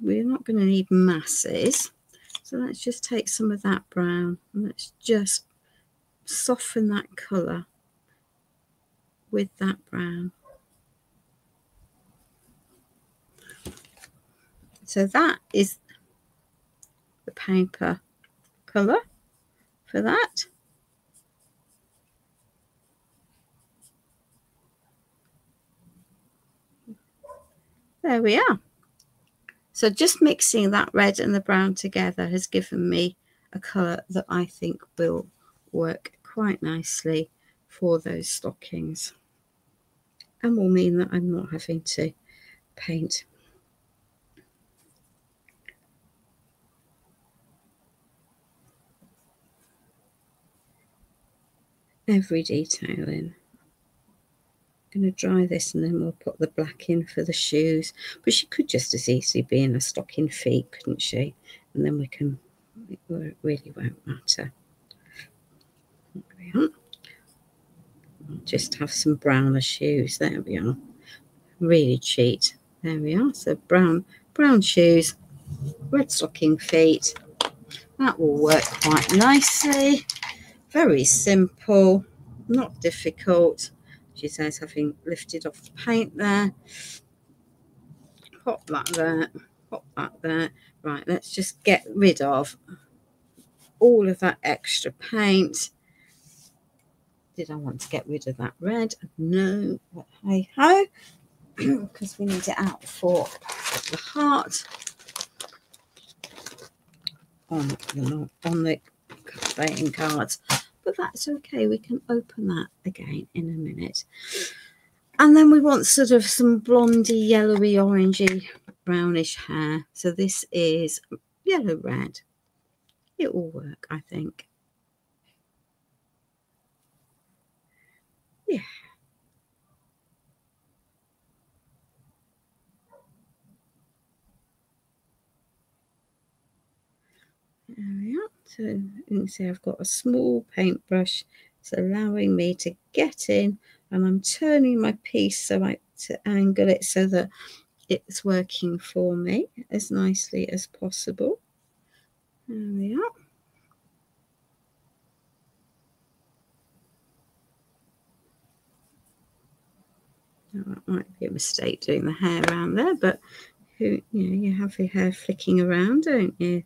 We're not going to need masses. So let's just take some of that brown and let's just soften that colour with that brown. So that is the paper colour for that. There we are. So just mixing that red and the brown together has given me a colour that I think will work quite nicely for those stockings and will mean that I'm not having to paint every detail in. I'm going to dry this and then we'll put the black in for the shoes, but she could just as easily be in a stocking feet, couldn't she? And then we can, it really won't matter. There we are. I'll just have some browner shoes. There we are. Really cheat. There we are. So brown shoes, red stocking feet. That will work quite nicely. Very simple, not difficult. She says, having lifted off the paint there. Pop that there. Pop that there. Right, let's just get rid of all of that extra paint. Did I want to get rid of that red? No, but hey ho, because we need it out for the heart on the playing cards. But that's okay, we can open that again in a minute. And then we want sort of some blondie, yellowy, orangey, brownish hair. So this is yellow red. It will work, I think. Yeah. There we are. So you can see I've got a small paintbrush. It's allowing me to get in, and I'm turning my piece so to angle it so that it's working for me as nicely as possible. There we are. Now, that might be a mistake doing the hair around there, but you have your hair flicking around, don't you?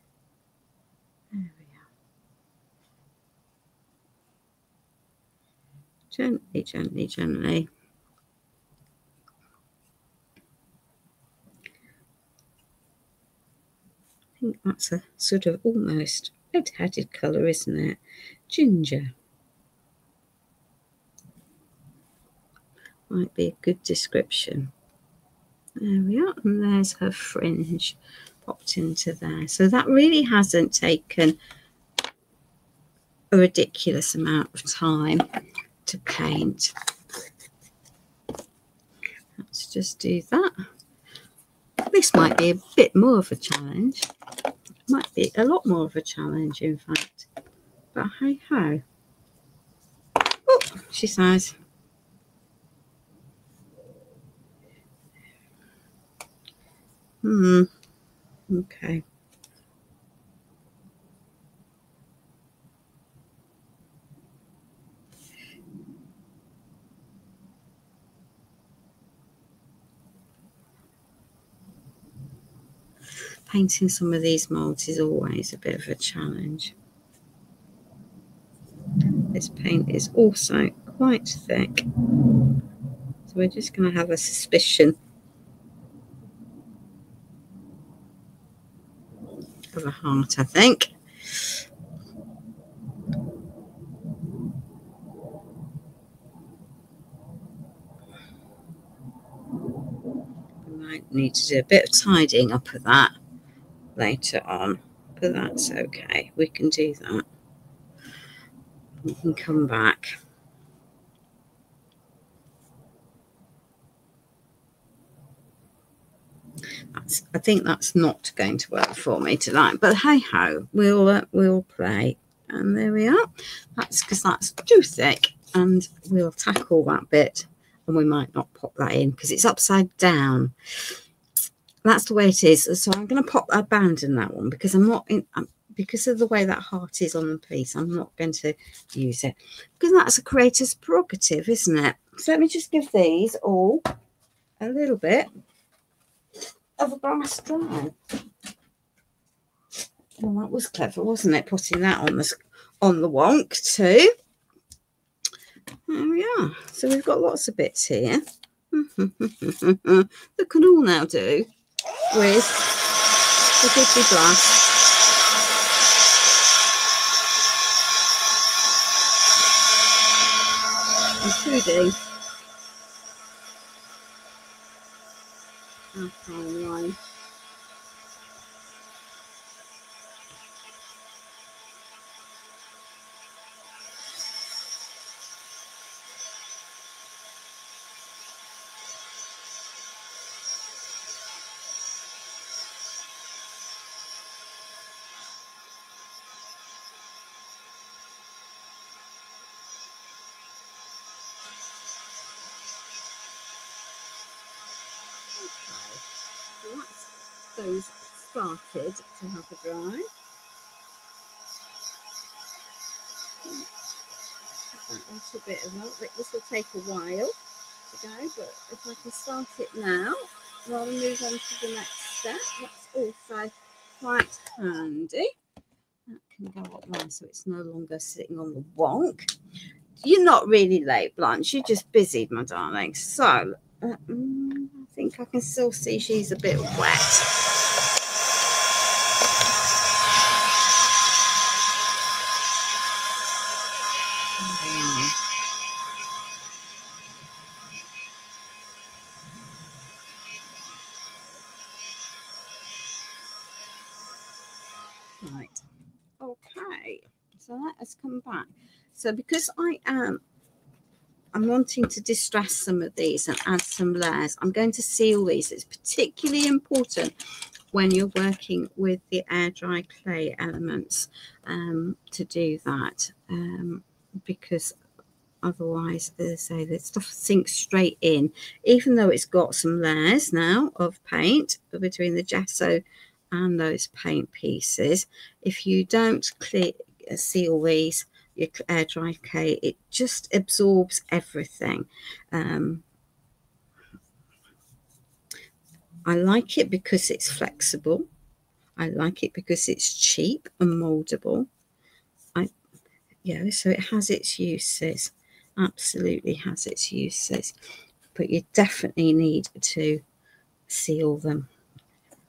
There we are. Gently, gently, gently. I think that's a sort of almost red-headed colour, isn't it? Ginger. Might be a good description. There we are, and there's her fringe popped into there. So that really hasn't taken a ridiculous amount of time to paint. Let's just do that. This might be a bit more of a challenge. Might be a lot more of a challenge, in fact. But hey ho. Oh, she says. Okay. Painting some of these moulds is always a bit of a challenge. This paint is also quite thick, so we're just going to have a suspicion of a heart, I think. We might need to do a bit of tidying up of that later on, but that's okay. We can do that. We can come back. I think that's not going to work for me tonight, but hey ho, we'll play. And there we are. That's because that's too thick, and we'll tackle that bit, and we might not pop that in because it's upside down. That's the way it is. So I'm going to pop that band in that one because I'm not in. Because of the way that heart is on the piece, I'm not going to use it because that's a creator's prerogative, isn't it? So let me just give these all a little bit of a brass dry. Well, that was clever, wasn't it? Putting that on the wonk too. There we are. So we've got lots of bits here that can all now do with the Giffy Blast. Including alpine line. So that's those started to have a dry. That's a bit of that. This will take a while to go, but if I can start it now, rather than move on to the next step, that's also quite handy. That can go up there, so it's no longer sitting on the wonk. You're not really late, Blanche. You're just busy, my darling. So I think I can still see she's a bit wet. Right. Okay. So let us come back. So because I'm wanting to distress some of these and add some layers, I'm going to seal these. It's particularly important when you're working with the air dry clay elements to do that, because otherwise, as I say, the stuff sinks straight in, even though it's got some layers now of paint between the gesso and those paint pieces. If you don't seal these, your air dry clay, it just absorbs everything. I like it because it's flexible. I like it because it's cheap and moldable. So it has its uses. Absolutely has its uses. But you definitely need to seal them.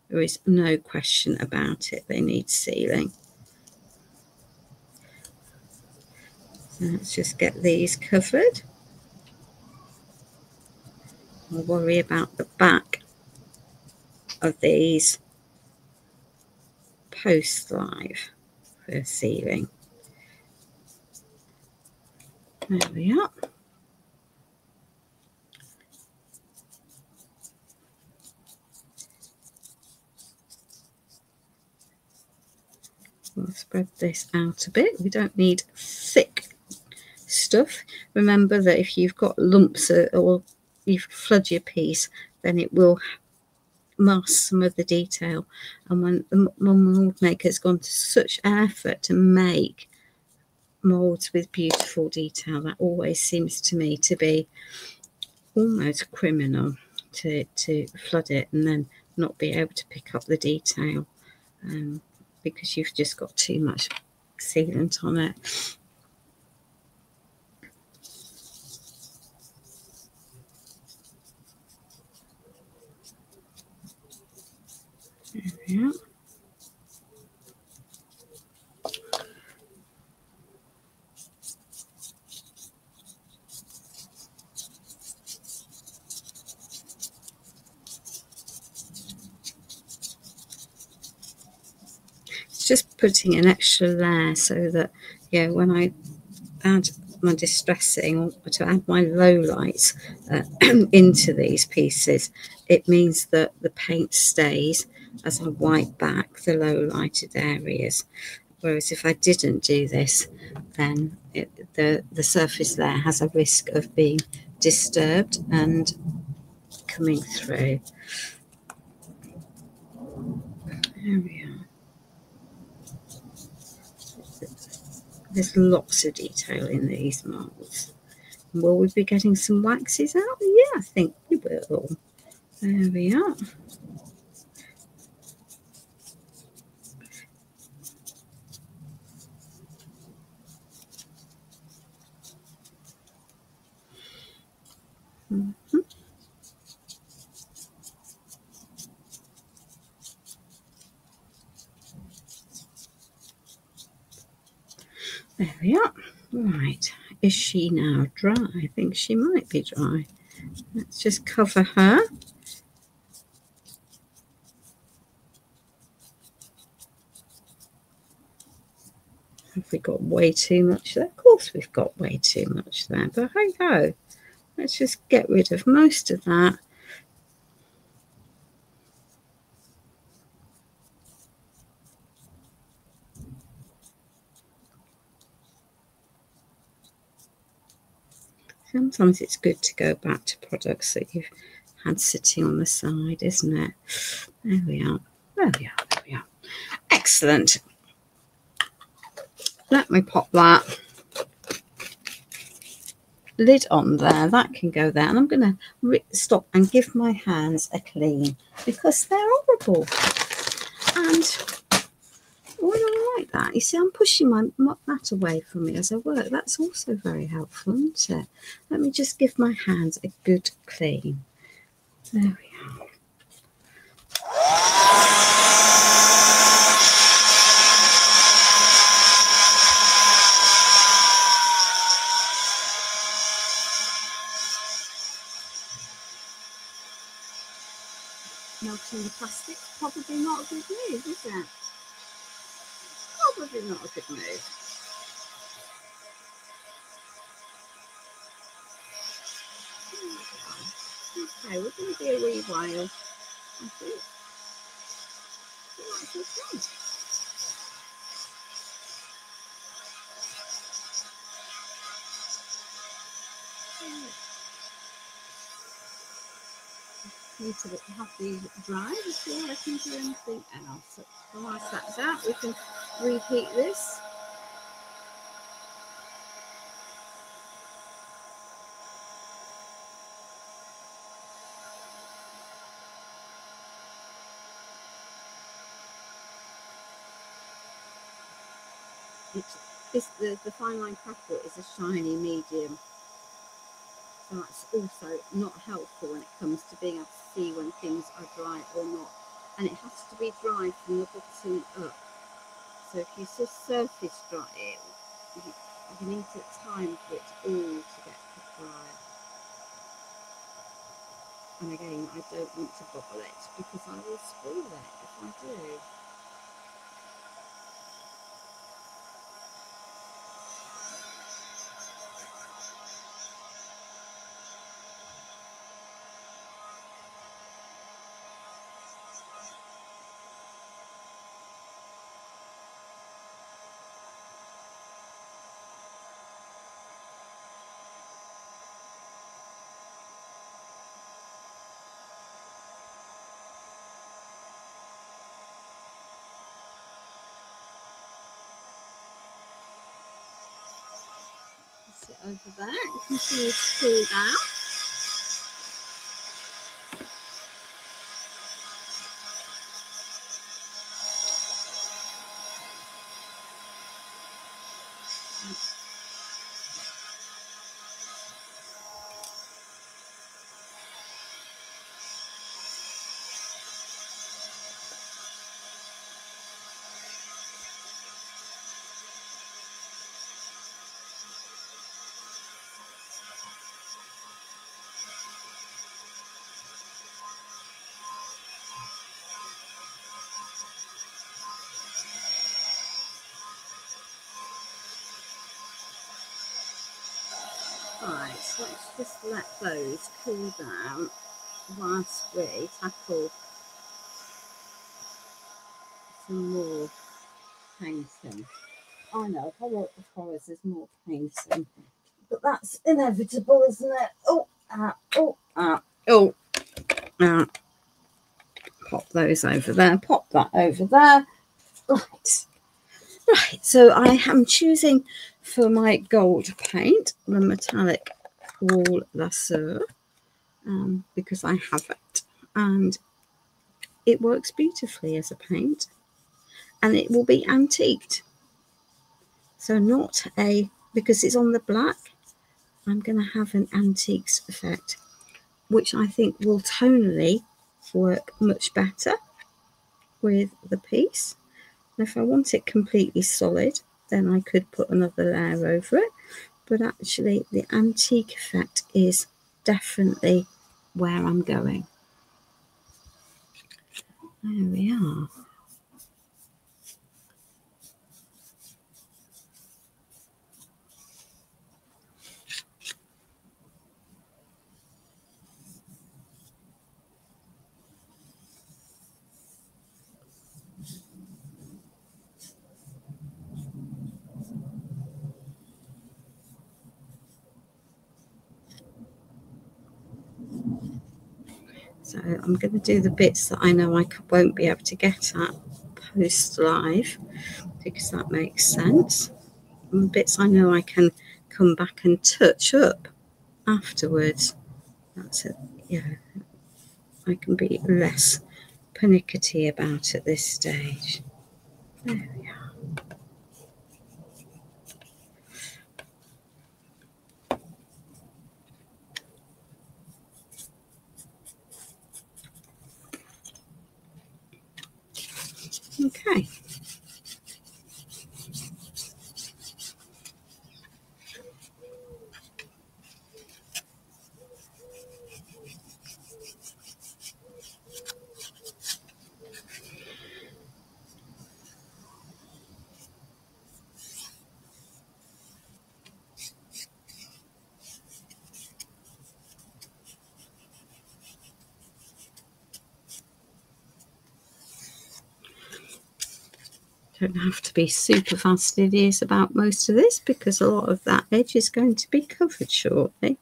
There is no question about it. They need sealing. So let's just get these covered. I'll worry about the back of these post live for sealing. There we are. We'll spread this out a bit. We don't need thick stuff. Remember that if you've got lumps or you flood your piece, then it will mask some of the detail. And when the mould maker's gone to such effort to make moulds with beautiful detail, that always seems to me to be almost criminal, to flood it and then not be able to pick up the detail, because you've just got too much sealant on it. There we are. Just putting an extra layer so that, yeah, when I add my distressing or to add my low lights into these pieces, it means that the paint stays as I wipe back the low lighted areas. Whereas if I didn't do this, then the surface layer has a risk of being disturbed and coming through. There we are. There's lots of detail in these moulds. Will we be getting some waxes out? Yeah, I think we will. There we are. There we are. Right. Is she now dry? I think she might be dry. Let's just cover her. Have we got way too much there? Of course we've got way too much there, but hey ho. Let's just get rid of most of that. Sometimes it's good to go back to products that you've had sitting on the side, isn't it? There we are. There we are. There we are. Excellent. Let me pop that lid on there. That can go there. And I'm going to stop and give my hands a clean because they're horrible. And when I like that, you see, I'm pushing that away from me as I work. That's also very helpful, isn't it? Let me just give my hands a good clean. There we are. Melting the plastic, probably not a good move, is it? Probably not a good move. Okay, we're going to be a wee while, I think. That's okay. Need to have these dry before I can do anything else. So whilst that's out, we can reheat this. The fine line crackle is a shiny medium, so that's also not helpful when it comes to being able to see when things are dry or not. And it has to be dry from the bottom up. So if you just surface dry it, you need time for it all to get dry. And again, I don't want to bubble it because I will spoil it if I do. Place it over there. You can see it's cooled down. Right, so let's just let those cool down whilst we tackle some more painting. I know, if I work with colours, there's more painting, but that's inevitable, isn't it? Oh, pop those over there, pop that over there. Right, so I am choosing for my gold paint the metallic wall lasser because I have it and it works beautifully as a paint, and it will be antiqued. So not a, because it's on the black, I'm going to have an antiques effect, which I think will tonally work much better with the piece. And if I want it completely solid, then I could put another layer over it. But actually the antique effect is definitely where I'm going. There we are. So I'm going to do the bits that I know I won't be able to get at post live, because that makes sense. And the bits I know I can come back and touch up afterwards. That's it. Yeah, I can be less panickety about at this stage. There we are. Okay. Don't have to be super fastidious about most of this because a lot of that edge is going to be covered shortly.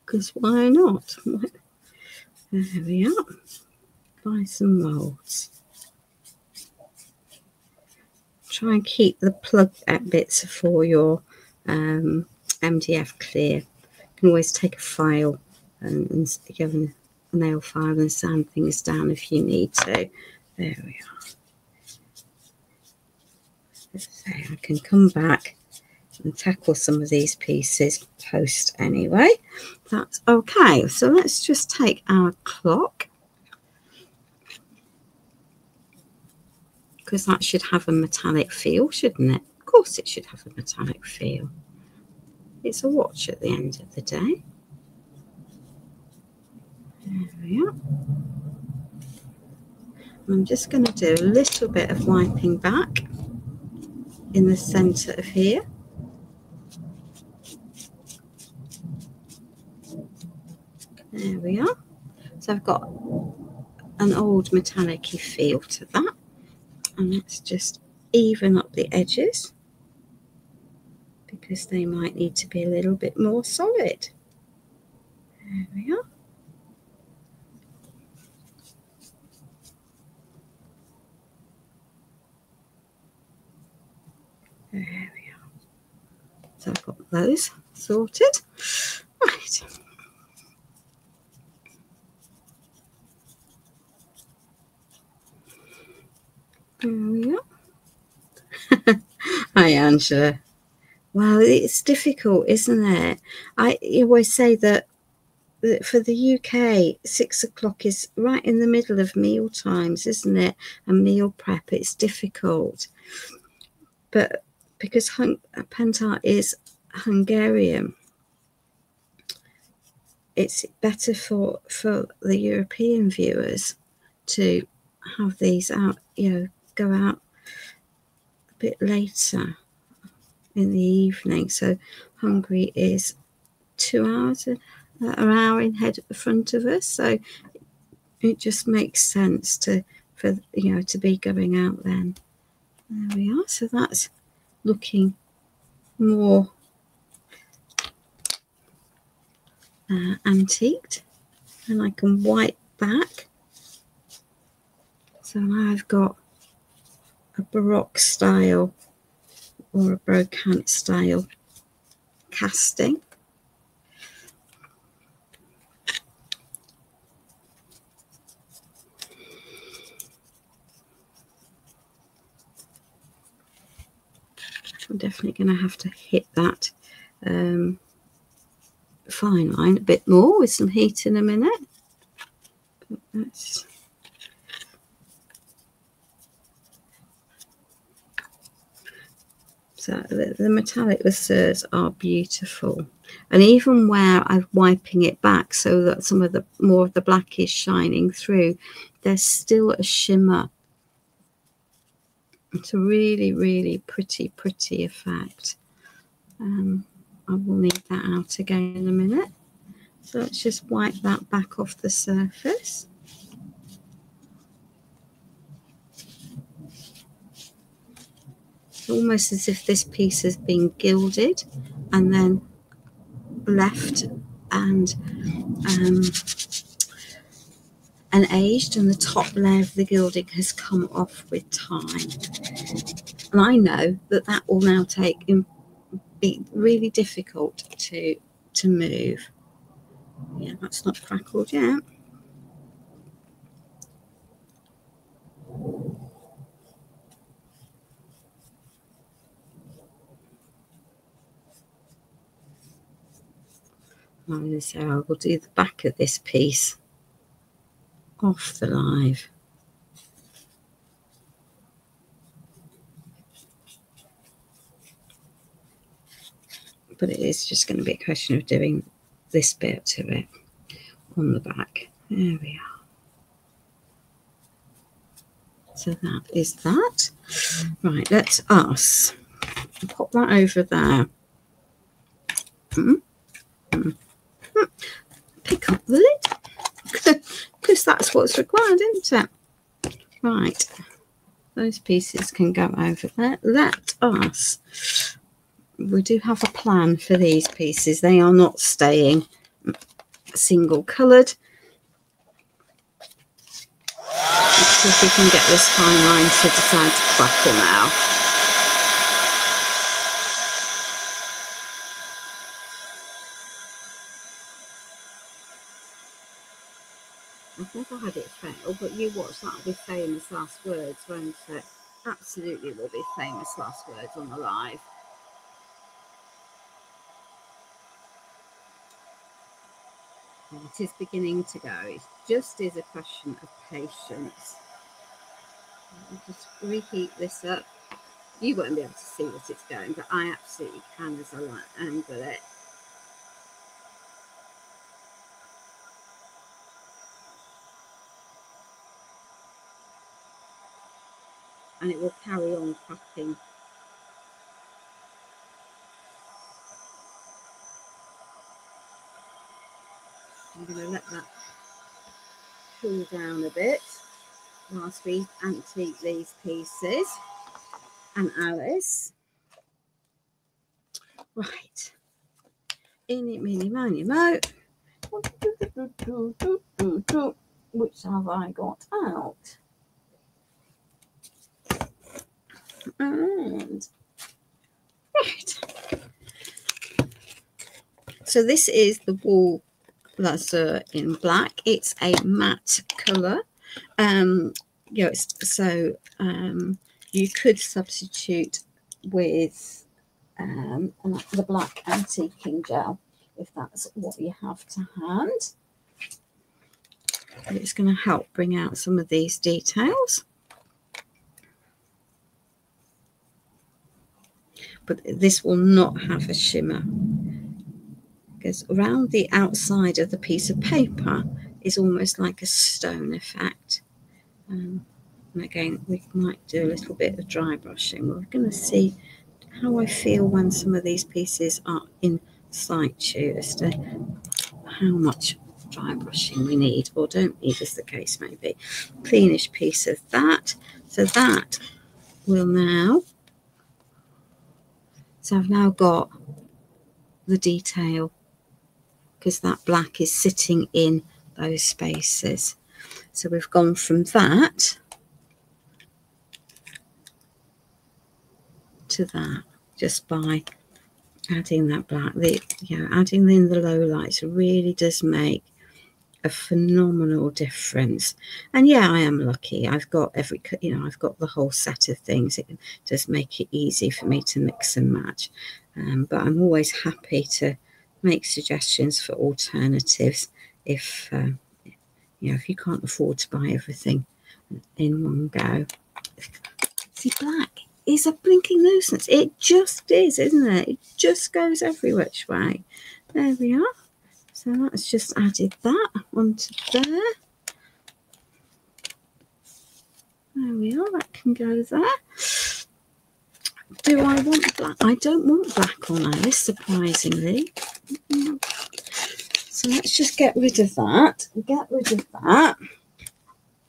Because why not? There we are. Buy some moulds. Try and keep the plug bits for your MDF clear. You can always take a file and give a nail file and sand things down if you need to. There we are. So I can come back and tackle some of these pieces post anyway. That's okay. So let's just take our clock, because that should have a metallic feel, shouldn't it? Of course it should have a metallic feel. It's a watch at the end of the day. There we are. I'm just going to do a little bit of wiping back in the centre of here. There we are. So I've got an old metallic-y feel to that. And let's just even up the edges, because they might need to be a little bit more solid. There we are. There we So I've got those sorted. Right. There we are. Hi, Angela. Well, it's difficult, isn't it? I always say that for the UK, 6 o'clock is right in the middle of meal times, isn't it? And meal prep, it's difficult. But because Penta is Hungarian, it's better for the European viewers to have these out, go out a bit later in the evening. So Hungary is 2 hours, an hour in head at the front of us. So it just makes sense to be going out then. There we are. So that's looking more antiqued, and I can wipe back. So now I've got a Baroque style or a brocante style casting. I'm definitely going to have to hit that fine line a bit more with some heat in a minute. But that's so the metallic lasers are beautiful, and even where I'm wiping it back so that some of the more of the black is shining through, there's still a shimmer. It's a really, really pretty effect. I will need that out again in a minute. So let's just wipe that back off the surface. It's almost as if this piece has been gilded and then left and aged, and the top layer of the gilding has come off with time. And I know that will now be really difficult to move. Yeah, that's not crackled yet. So I will do the back of this piece off the live. But it is just going to be a question of doing this bit to it on the back. There we are. So that is that. Right, let's us pop that over there. Pick up the lid, because that's what's required, isn't it? Right, those pieces can go over there. Let us, we do have a plan for these pieces. They are not staying single coloured. Let's see if we can get this fine line to decide to crackle now. I've never had it fail, but you watch, that'll be famous last words, won't it? Absolutely will be famous last words on the live. It is beginning to go. It just is a question of patience. I'll just reheat this up. You won't be able to see what it's going, but I absolutely can as I angle it. And it will carry on cracking. I'm going to let that cool down a bit whilst we antique these pieces. And Alice. Right. Eeny, meeny, miny, mo. Which have I got out? And right. So this is the wool lazur in black. It's a matte colour. Yes, so you could substitute with the black antiquing gel if that's what you have to hand. But it's going to help bring out some of these details. But this will not have a shimmer, because around the outside of the piece of paper is almost like a stone effect. And again, we might do a little bit of dry brushing. We're going to see how I feel when some of these pieces are in situ as to how much dry brushing we need or don't need, as the case may be. Cleanish piece of that. So that will now, so I've now got the detail because that black is sitting in those spaces. So we've gone from that to that just by adding that black. Adding in the low lights really does make a phenomenal difference. And yeah, I am lucky. I've got I've got the whole set of things. It does make it easy for me to mix and match. But I'm always happy to make suggestions for alternatives if if you can't afford to buy everything in one go. See, black is a blinking nuisance. It just is, isn't it? It just goes every which way. There we are. So let's just added that onto there. There we are. That can go there. Do I want black? I don't want black on Alice, surprisingly. So let's just get rid of that. Get rid of that.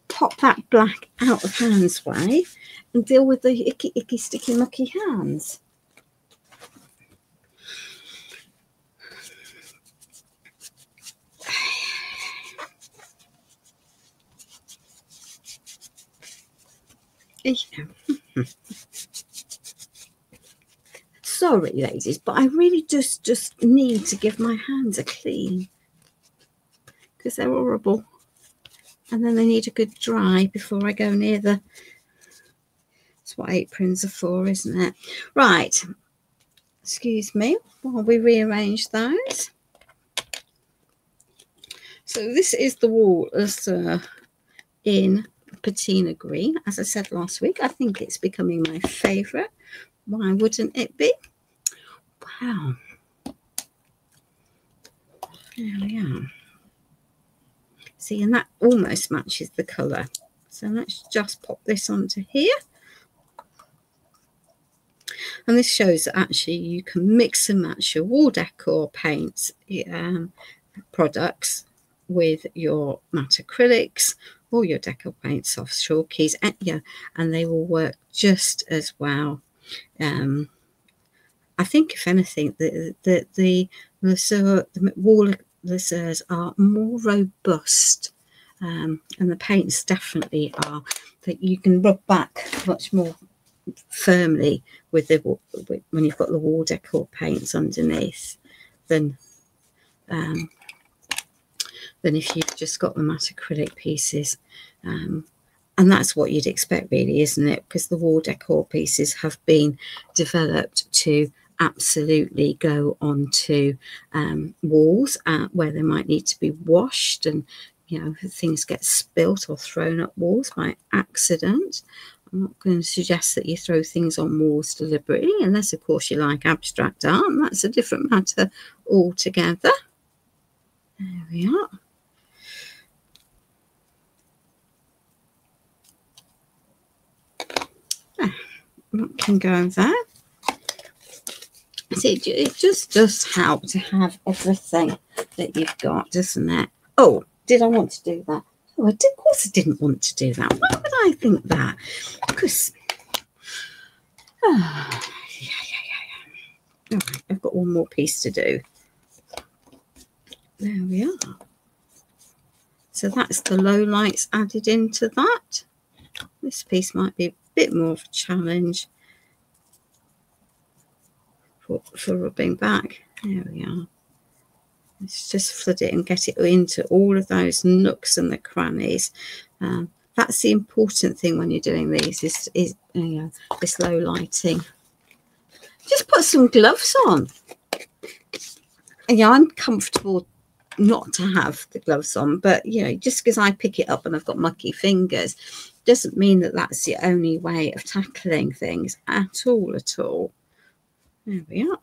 Pop that black out of Hand's way and deal with the icky, sticky, mucky hands. Sorry, ladies, but I really just need to give my hands a clean because they're horrible. And then they need a good dry before I go near the... That's what aprons are for, isn't it? Right. Excuse me while we rearrange those. So this is the wool in patina green. As I said last week, I think it's becoming my favourite. Why wouldn't it be? Wow. There we are. See, and that almost matches the colour. So let's just pop this onto here. And this shows that actually you can mix and match your wall decor paints products with your matte acrylics or your decor paint soft chalkies, and they will work just as well. I think, if anything, the wall lazurs are more robust, and the paints definitely are, that you can rub back much more firmly with when you've got the wall decor paints underneath than if you've just got the matte acrylic pieces. And that's what you'd expect, really, isn't it? Because the wall decor pieces have been developed to absolutely go onto walls where they might need to be washed, and things get spilt or thrown up walls by accident. I'm not going to suggest that you throw things on walls deliberately, unless, of course, you like abstract art, and that's a different matter altogether. There we are. That can go there. See, it just does help to have everything that you've got, doesn't it? Oh, did I want to do that? Oh, of course I didn't want to do that. Why would I think that? Because, yeah. All right, I've got one more piece to do. There we are. So that's the low lights added into that. This piece might be a bit more of a challenge for rubbing back. There we are. Let's just flood it and get it into all of those nooks and the crannies. That's the important thing when you're doing these, is you know, this low lighting. Just put some gloves on. And, yeah, I'm comfortable not to have the gloves on, but you know, just because I pick it up and I've got mucky fingers doesn't mean that that's the only way of tackling things at all. There we are.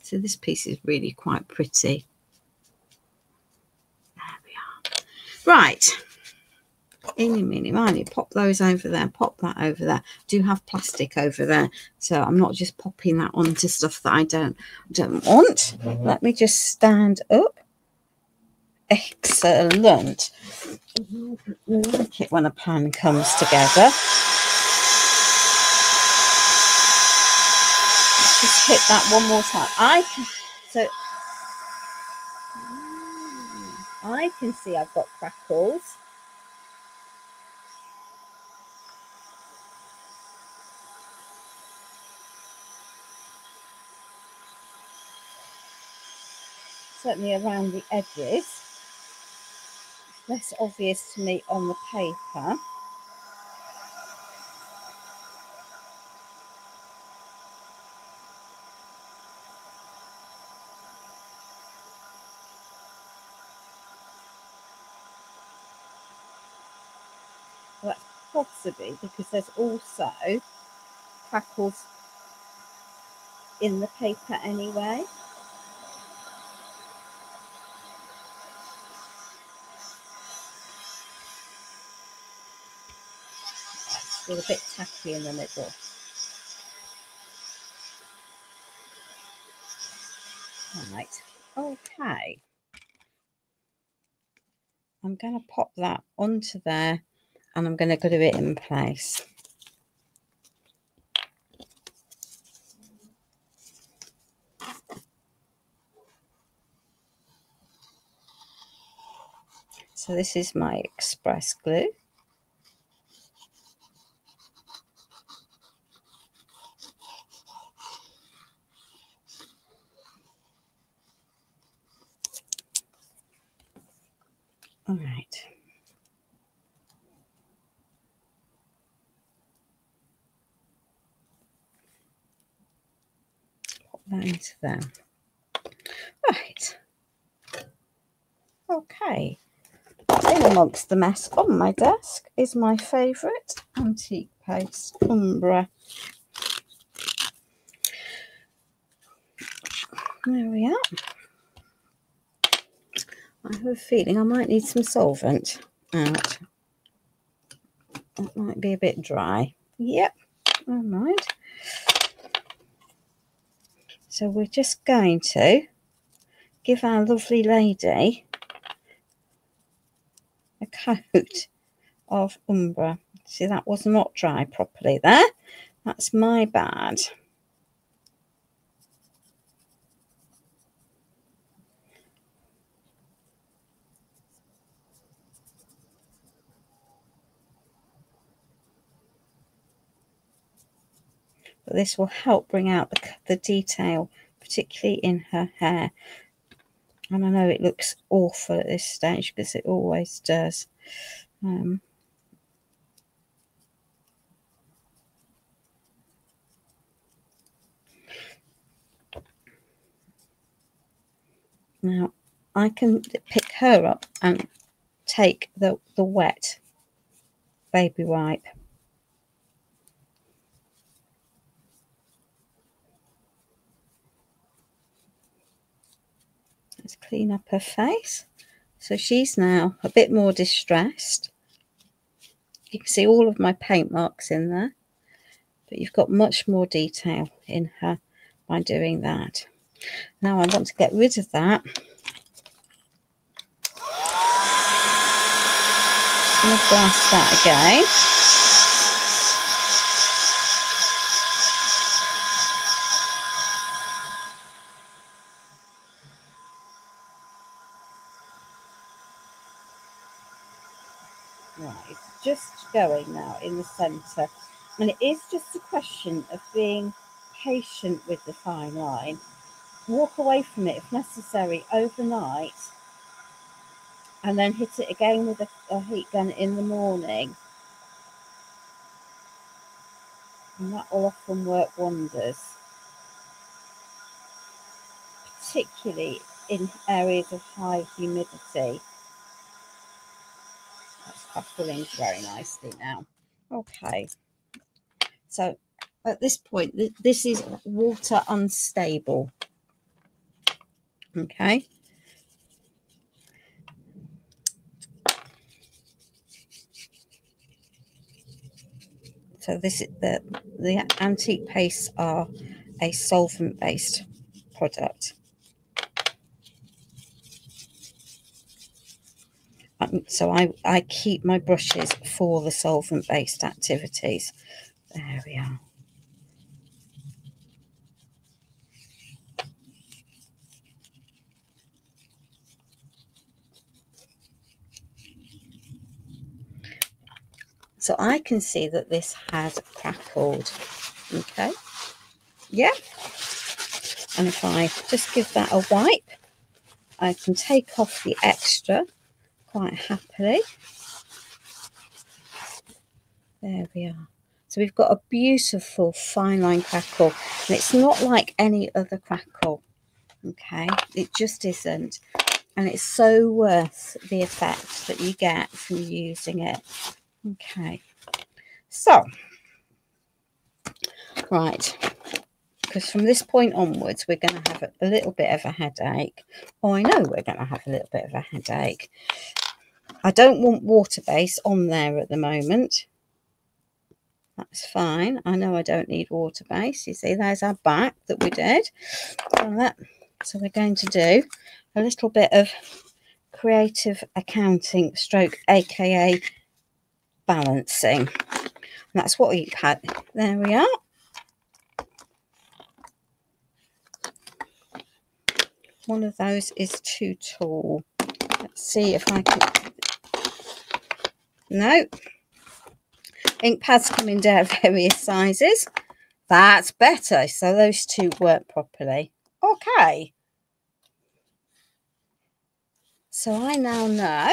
So this piece is really quite pretty. There we are. Right. Eeny, meeny, miny, pop those over there, pop that over there. Do have plastic over there, so I'm not just popping that onto stuff that I don't want. Let me just stand up. Excellent. I like it when a plan comes together. Just hit that one more time. I can see I've got crackles. Certainly around the edges. Less obvious to me on the paper. Well, that's possibly because there's also crackles in the paper anyway. It's still a bit tacky in the middle. Right, okay. I'm going to pop that onto there and I'm going to glue it in place. So this is my express glue. All right. Pop that into there. Right. Okay. In amongst the mess on my desk is my favourite antique paste, Umbra. There we are. I have a feeling I might need some solvent out. That might be a bit dry. Yep, never mind. So we're just going to give our lovely lady a coat of Umbra. See, that was not dry properly there. That's my bad. But this will help bring out the detail, particularly in her hair. And I know it looks awful at this stage because it always does. Now, I can pick her up and take the wet baby wipe. Let's clean up her face. So she's now a bit more distressed. You can see all of my paint marks in there, but you've got much more detail in her by doing that. Now I want to get rid of that. I'm going to blast that again. Right, it's just going now in the centre, and it is just a question of being patient with the fine line. walk away from it if necessary overnight, and then hit it again with a heat gun in the morning, and that will often work wonders, particularly in areas of high humidity. That's crackling very nicely now. Okay, so at this point, this is water unstable. Okay. So this is the antique pastes are a solvent-based product. So I keep my brushes for the solvent-based activities. There we are. So I can see that this has crackled. Okay. Yeah. And if I just give that a wipe, I can take off the extra quite happily. There we are. So we've got a beautiful fine line crackle, and it's not like any other crackle. Okay, it just isn't, and it's so worth the effect that you get from using it. Okay, so right, because from this point onwards we're going to have a little bit of a headache. Oh, I know we're going to have a little bit of a headache. I don't want water base on there at the moment. That's fine. I know I don't need water base. You see, there's our back that we did. So we're going to do a little bit of creative accounting stroke, aka balancing. And that's what we had. There we are. One of those is too tall. Let's see if I can. No. Ink pads come in various sizes. That's better. So those two work properly. Okay. So I now know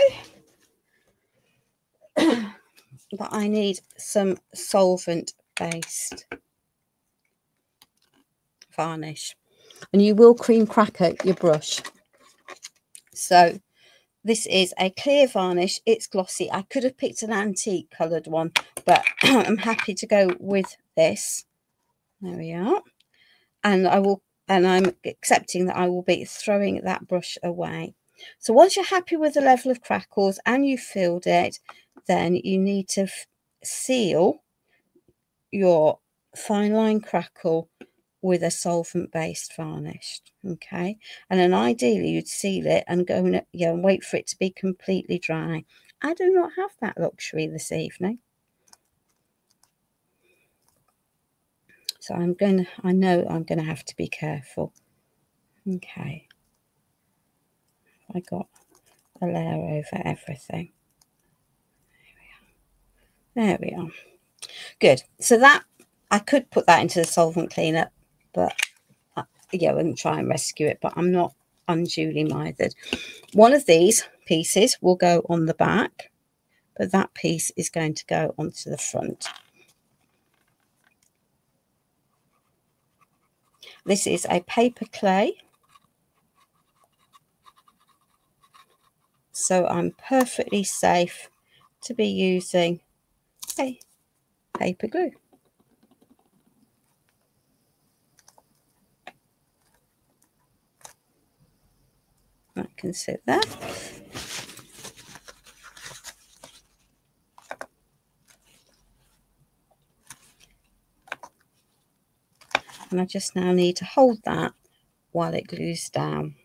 that I need some solvent-based varnish. And you will cream cracker your brush. So this is a clear varnish. It's glossy. I could have picked an antique coloured one, but I'm happy to go with this. There we are. And I'm accepting that I will be throwing that brush away. So once you're happy with the level of crackles and you've filled it, then you need to seal your fine line crackle with a solvent-based varnish. Okay, and then ideally you'd seal it and go and wait for it to be completely dry. I do not have that luxury this evening, so I know I'm going to have to be careful. Okay, I got a layer over everything. There we are. Good. So that I could put that into the solvent cleaner, but yeah, I can try and rescue it, but I'm not unduly mithered. One of these pieces will go on the back, but that piece is going to go onto the front. This is a paper clay, so I'm perfectly safe to be using a paper glue. That can sit there. And I just now need to hold that while it glues down.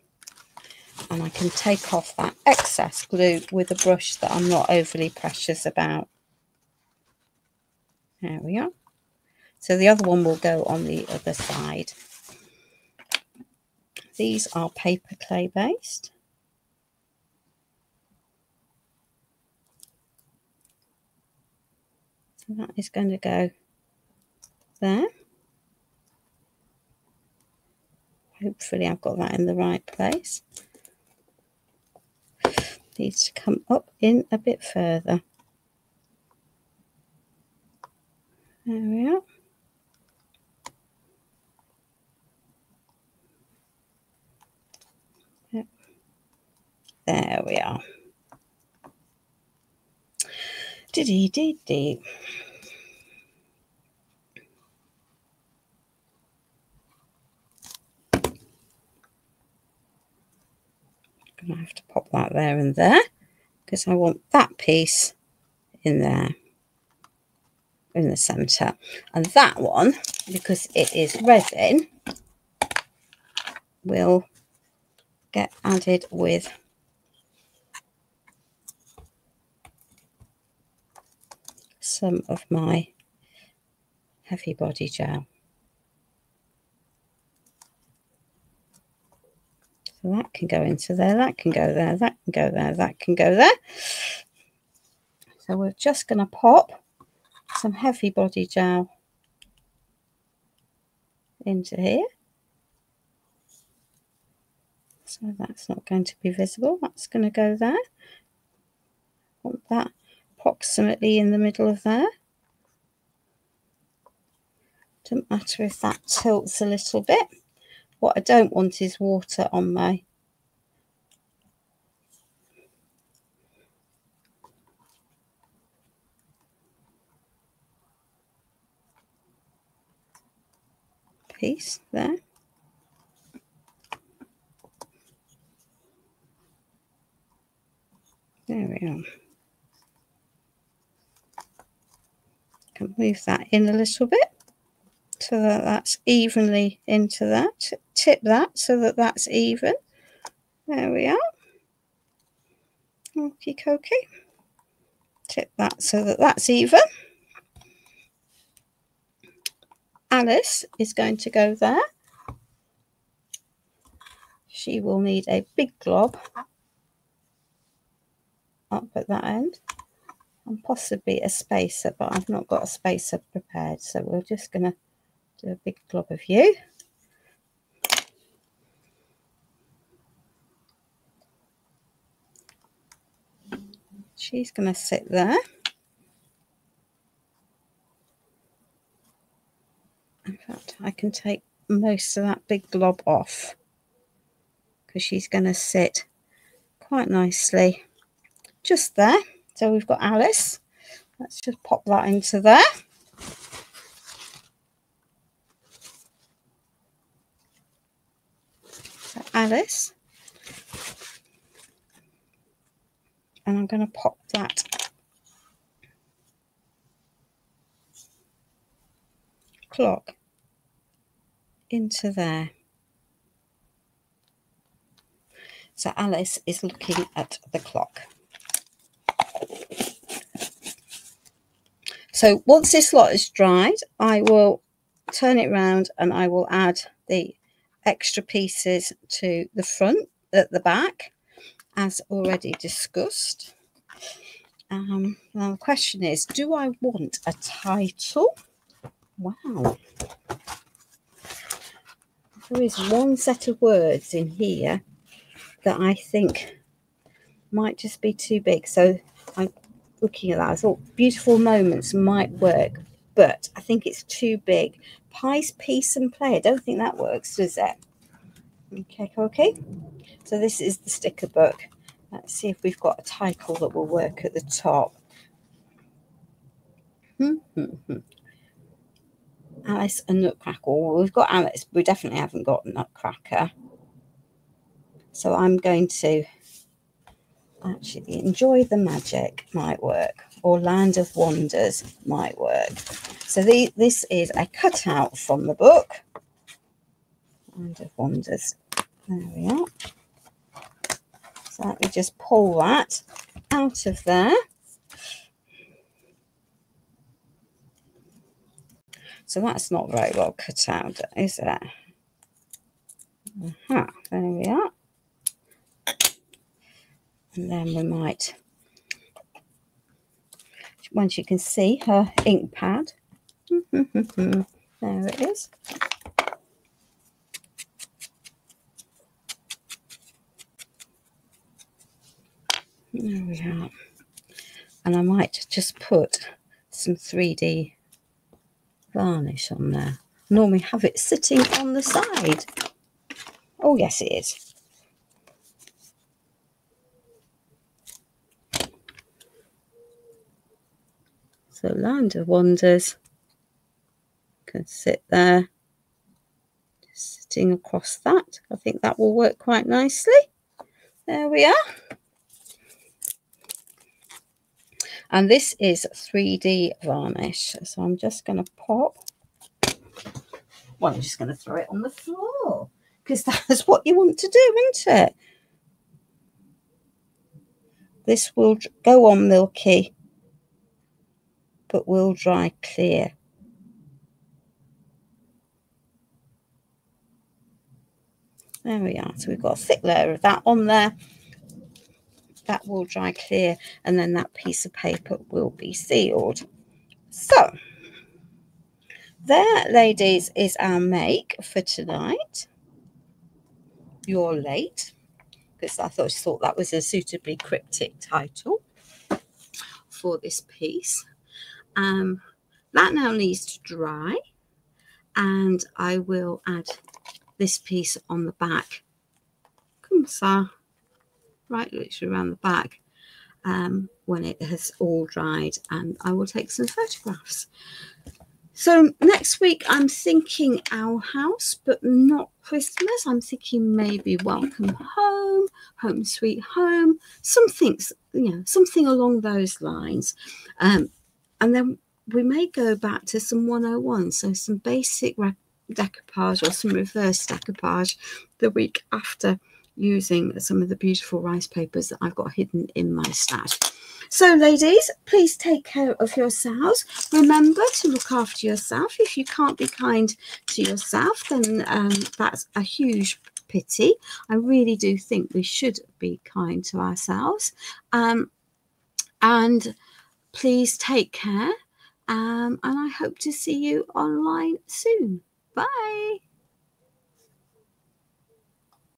And I can take off that excess glue with a brush that I'm not overly precious about. There we are. So the other one will go on the other side. These are paper clay based. So that is going to go there. Hope hopefully I've got that in the right place. Needs to come up in a bit further. There we are. Yep. There we are. Dee-dee-dee-dee. I'm going to have to pop that there and there because I want that piece in there in the centre, and that one, because it is resin, will get added with some of my heavy body gel. So that can go into there, that can go there, that can go there, that can go there. So we're just going to pop some heavy body gel into here. So that's not going to be visible. That's going to go there. I want that approximately in the middle of there. Doesn't matter if that tilts a little bit. What I don't want is water on my piece there. There we are. Can move that in a little bit so that that's evenly into that. Tip that so that that's even. There we are. Okie dokie. Tip that so that that's even. Alice is going to go there. She will need a big glob up at that end and possibly a spacer, but I've not got a spacer prepared, so we're just going to do a big glob of you. She's going to sit there. In fact, I can take most of that big glob off because she's going to sit quite nicely just there. So we've got Alice. Let's just pop that into there. So Alice. And I'm going to pop that clock into there. So Alice is looking at the clock. So once this lot is dried, I will turn it round and I will add the extra pieces to the front, at the back, as already discussed. Now the question is, do I want a title? Wow. There is one set of words in here that I think might just be too big. So I'm looking at that. I thought beautiful moments might work, but I think it's too big. Pies, peace and play. I don't think that works, does it? Okay. So this is the sticker book. Let's see if we've got a title that will work at the top. Alice and Nutcracker. Well, we've got Alice, but we definitely haven't got Nutcracker. So I'm going to actually Enjoy the Magic might work, or Land of Wonders might work. So this is a cutout from the book. Land of Wonders. There we are. So let me just pull that out of there. So that's not very well cut out, is it? There we are. And then we might, once you can see her ink pad. There it is. There we are. And I might just put some 3D varnish on there. Normally have it sitting on the side. Oh yes, it is. So Land of Wonders can sit there, just sitting across that. I think that will work quite nicely. There we are. And this is 3D varnish. So I'm just going to pop. Well, I'm just going to throw it on the floor because that's what you want to do, isn't it? This will go on milky, but will dry clear. There we are. So we've got a thick layer of that on there. That will dry clear, and then that piece of paper will be sealed. So there, ladies, is our make for tonight. You're late, because I thought that was a suitably cryptic title for this piece. That now needs to dry, and I will add this piece on the back. Comme ça. Right, literally around the back, when it has all dried, and I will take some photographs. So next week I'm thinking Owl House, but not Christmas. I'm thinking maybe Welcome Home, Home Sweet Home, something, you know, something along those lines. And then we may go back to some 101, so some basic decoupage or some reverse decoupage the week after, using some of the beautiful rice papers that I've got hidden in my stash. So ladies, please take care of yourselves. Remember to look after yourself. If you can't be kind to yourself, then that's a huge pity. I really do think we should be kind to ourselves. And please take care. And I hope to see you online soon. Bye.